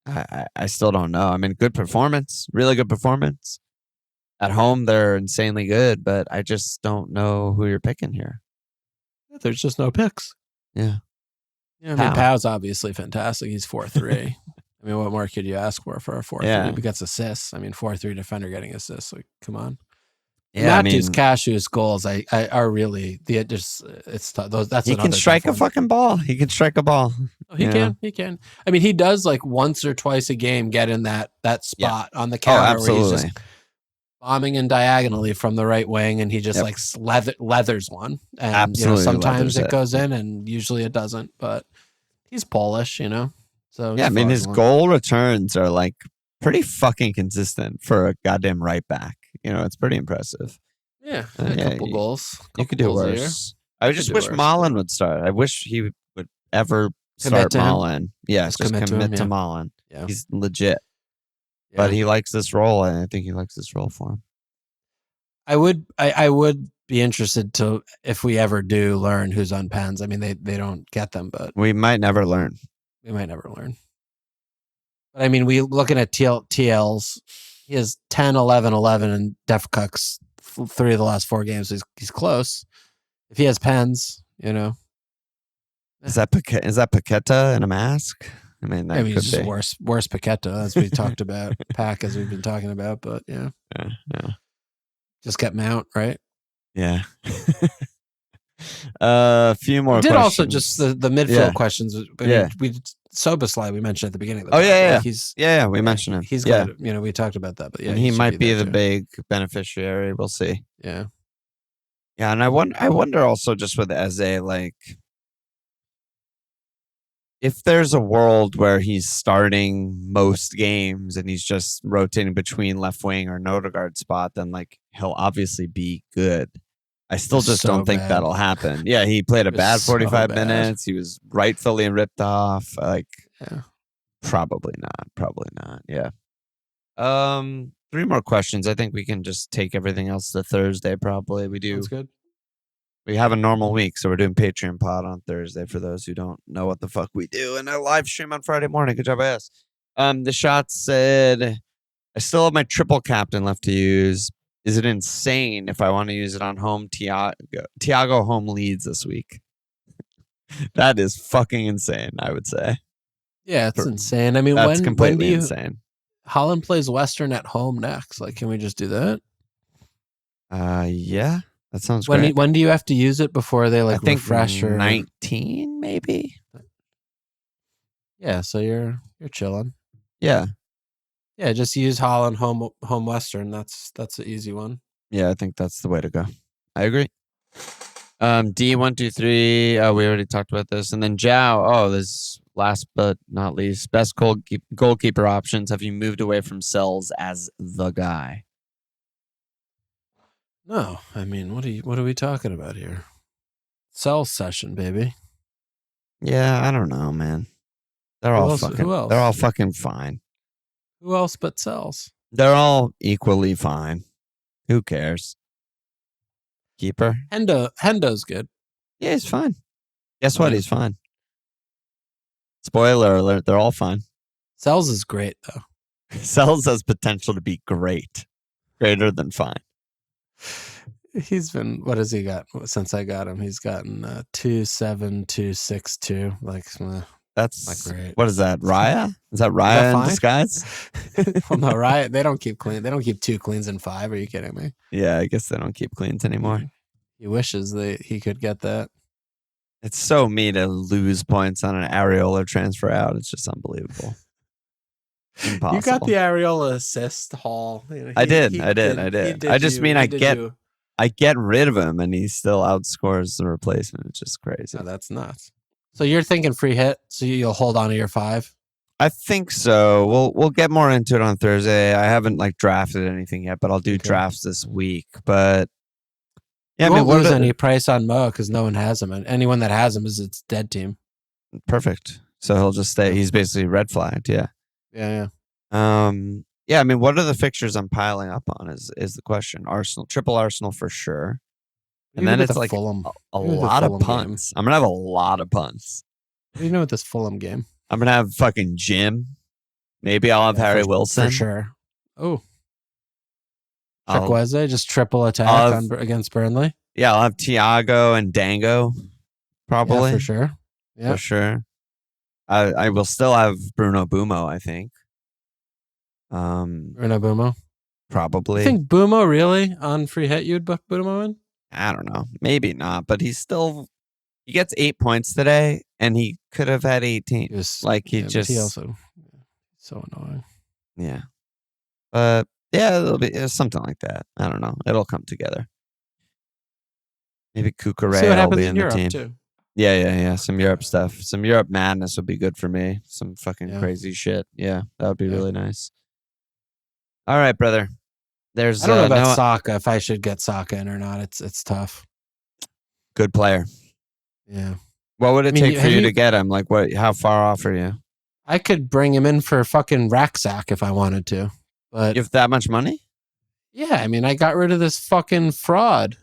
S1: I still don't know. Good performance. Really good performance. At home, they're insanely good, but I just don't know who you're picking here.
S3: There's just no picks.
S1: Yeah.
S3: Yeah, I mean, Pow's obviously fantastic. He's 4-3. I mean, what more could you ask for a 4-3?
S1: Yeah.
S3: He gets assists. I mean, 4-3 defender getting assists. Like, come on.
S1: Yeah,
S3: Matthews, Cashew's goals are really it's those. That's
S1: he can strike a fucking ball. He can strike a ball.
S3: Oh, he can. I mean, he does like once or twice a game get in that spot on the counter where he's just bombing in diagonally from the right wing, and he just like leathers one. And
S1: absolutely,
S3: sometimes it goes in, and usually it doesn't. But he's Polish, So
S1: yeah, I mean, his goal returns are like pretty fucking consistent for a goddamn right back. It's pretty impressive.
S3: Yeah, a couple goals.
S1: You could do worse. I just wish Malen would start. I wish he would ever start Malen. Yeah, just commit to Malen. Yeah. He's legit. Yeah. But he likes this role, and I think he likes this role for him.
S3: I would be interested to, if we ever do learn who's on pens. I mean, they don't get them, but
S1: we might never learn.
S3: But I mean, we looking at TLs. He has 10, 11, 11, and Def Cucks 3 of the last 4 games. He's close. If he has pens,
S1: Is that Paqueta in a mask? I mean, that could
S3: it's
S1: be
S3: worse Paqueta, as we talked about. Pack, as we've been talking about, but yeah. Just get Mount, right?
S1: Yeah. A few more.
S3: Did
S1: questions.
S3: Also just the midfield questions. We Szoboszlai we mentioned at the beginning of the
S1: podcast. We mentioned him.
S3: He's good. We talked about that, but
S1: and he might be the big beneficiary. We'll see.
S3: Yeah.
S1: And I wonder also just with Eze, like, if there's a world where he's starting most games and he's just rotating between left wing or Nodegaard spot, then like he'll obviously be good. I still just don't think that'll happen. Yeah, he played a bad 45 minutes. He was rightfully ripped off. Probably not. Yeah. 3 more questions. I think we can just take everything else to Thursday. Probably we do.
S3: That's good.
S1: We have a normal week, so we're doing Patreon pod on Thursday for those who don't know what the fuck we do, and I live stream on Friday morning. Good job, ass. The shot said, I still have my triple captain left to use. Is it insane if I want to use it on home Thiago home leads this week? That is fucking insane, I would say.
S3: Yeah, it's insane. I mean,
S1: that's completely insane.
S3: Holland plays Western at home next. Like, can we just do that?
S1: Yeah, that sounds great.
S3: When do you have to use it before they like refresh? Or
S1: 19, maybe.
S3: Yeah, so you're chilling.
S1: Yeah.
S3: Yeah, just use Holland home Western. That's an easy one.
S1: Yeah, I think that's the way to go. I agree. D123. We already talked about this, and then Zhao. This last but not least, best goalkeeper options. Have you moved away from Sells as the guy?
S3: No, I mean, what are we talking about here? Sells session, baby.
S1: Yeah, I don't know, man. They're all fucking fine.
S3: Who else but Sells?
S1: They're all equally fine. Who cares? Keeper?
S3: Hendo's good.
S1: Yeah, he's fine. Guess what? He's fine. Spoiler alert, they're all fine.
S3: Sells is great, though.
S1: Sells has potential to be great. Greater than fine.
S3: He's been, what has he got since I got him? He's gotten 2.7, 2.62. Like,
S1: that's
S3: not great.
S1: What is that? Raya? Is that Raya in disguise?
S3: Well, no, Raya. They don't keep clean. They don't keep 2 cleans in 5. Are you kidding me?
S1: Yeah, I guess they don't keep cleans anymore.
S3: He wishes he could get that.
S1: It's so me to lose points on an Areola transfer out. It's just unbelievable. Impossible.
S3: You got the Areola assist haul.
S1: I did. I just mean I get rid of him and he still outscores the replacement. It's just crazy.
S3: Oh, that's nuts. So you're thinking free hit, so you'll hold on to your 5?
S1: I think so. We'll get more into it on Thursday. I haven't drafted anything yet, but I'll do drafts this week. But yeah,
S3: you won't lose any price on Mo because no one has him, and anyone that has him is its dead team.
S1: Perfect. So he'll just stay. He's basically red flagged. Yeah.
S3: Yeah.
S1: Yeah. I mean, what are the fixtures I'm piling up on? Is the question? Triple Arsenal for sure. And then it's like
S3: Fulham.
S1: a lot of punts. I'm going to have a lot of punts.
S3: What do you know with this Fulham game?
S1: I'm going to have fucking Jim. Maybe I'll have Harry Wilson.
S3: For sure. Oh. Chukwueze, just triple attack against Burnley.
S1: Yeah, I'll have Thiago and Dango. Probably.
S3: Yeah, for sure. Yeah.
S1: for sure. I will still have Bruno Bumo, I think.
S3: Bruno Bumo.
S1: Probably.
S3: You think Bumo really on free hit you'd book Bumo in?
S1: I don't know. Maybe not, but he gets 8 points today, and he could have had 18.
S3: But he also so annoying.
S1: Yeah. But yeah, it's something like that. I don't know. It'll come together. Maybe Kukurea
S3: See what
S1: will
S3: happens
S1: be
S3: in
S1: in the
S3: Europe
S1: team.
S3: too.
S1: Yeah. Some Europe stuff. Some Europe madness would be good for me. Some fucking crazy shit. Yeah, that would be really nice. All right, brother.
S3: I don't know about Saka, if I should get Saka in or not. It's tough.
S1: Good player.
S3: Yeah.
S1: What would it take for you to get him? Like, what? How far off are you?
S3: I could bring him in for fucking Racksack if I wanted to. But
S1: you have that much money?
S3: Yeah, I mean, I got rid of this fucking fraud.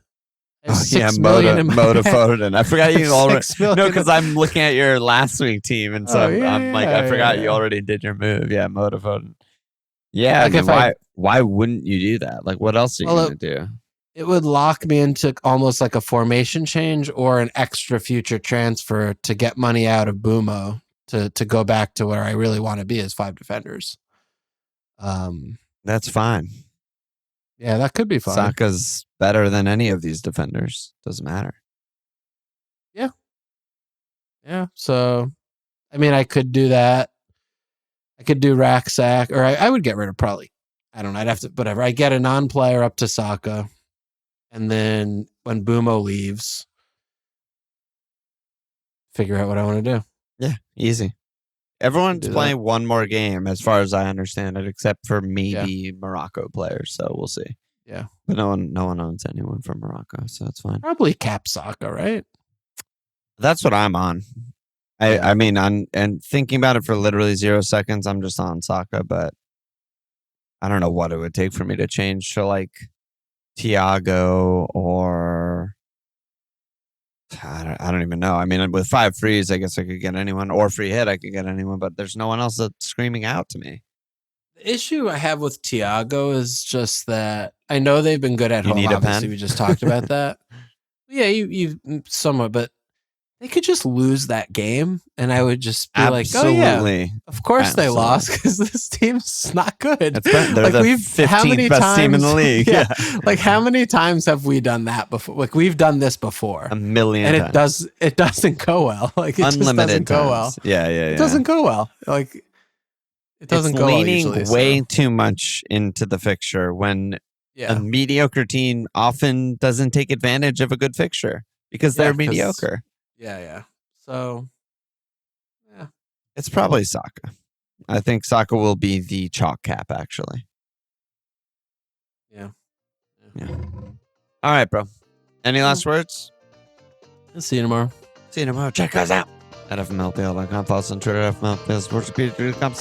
S1: Moda Foden. I forgot you already. No, because I'm looking at your last week team, and so I forgot you already did your move. Yeah, Moda Foden. Yeah, like why wouldn't you do that? Like, what else are you gonna do?
S3: It would lock me into almost like a formation change or an extra future transfer to get money out of Bumo to go back to where I really want to be as 5 defenders.
S1: That's fine.
S3: Yeah, that could be fine.
S1: Saka's better than any of these defenders. Doesn't matter.
S3: Yeah. Yeah. So, I mean, I could do that. I could do Racksack, or I would get rid of probably, I don't know, I'd have to, whatever. I get a non-player up to Saka, and then when Bumo leaves, figure out what I want to do.
S1: Yeah, easy. Everyone's playing one more game, as far as I understand it, except for maybe Morocco players. So we'll see.
S3: Yeah,
S1: but no one owns anyone from Morocco, so it's fine.
S3: Probably cap Saka, right?
S1: That's what I'm on. I mean, and thinking about it for literally 0 seconds, I'm just on Saka, but I don't know what it would take for me to change to like Thiago or I don't even know. I mean, with 5 frees, I guess I could get anyone, or free hit, I could get anyone, but there's no one else that's screaming out to me.
S3: The issue I have with Thiago is just that I know they've been good at home. Obviously, we just talked about that. Yeah, you somewhat, but they could just lose that game, and I would just be like, "Oh yeah, of course they lost because this team's not good."
S1: They're like the 15th best team in the league. Yeah.
S3: Like how many times have we done that before? Like we've done this before,
S1: a million,
S3: and it doesn't go well. Like it
S1: unlimited
S3: just doesn't go well.
S1: Yeah.
S3: It doesn't go well. Like it doesn't go well.
S1: It's leaning way too much into the fixture when a mediocre team often doesn't take advantage of a good fixture because they're mediocre.
S3: Yeah. So, yeah.
S1: It's probably Saka. I think Saka will be the chalk cap, actually.
S3: Yeah.
S1: All right, bro. Any last words?
S3: I'll see you tomorrow.
S1: Check us out at FMLPL.com. Follow us on Twitter at FMLPL Sports. Twitter.com/.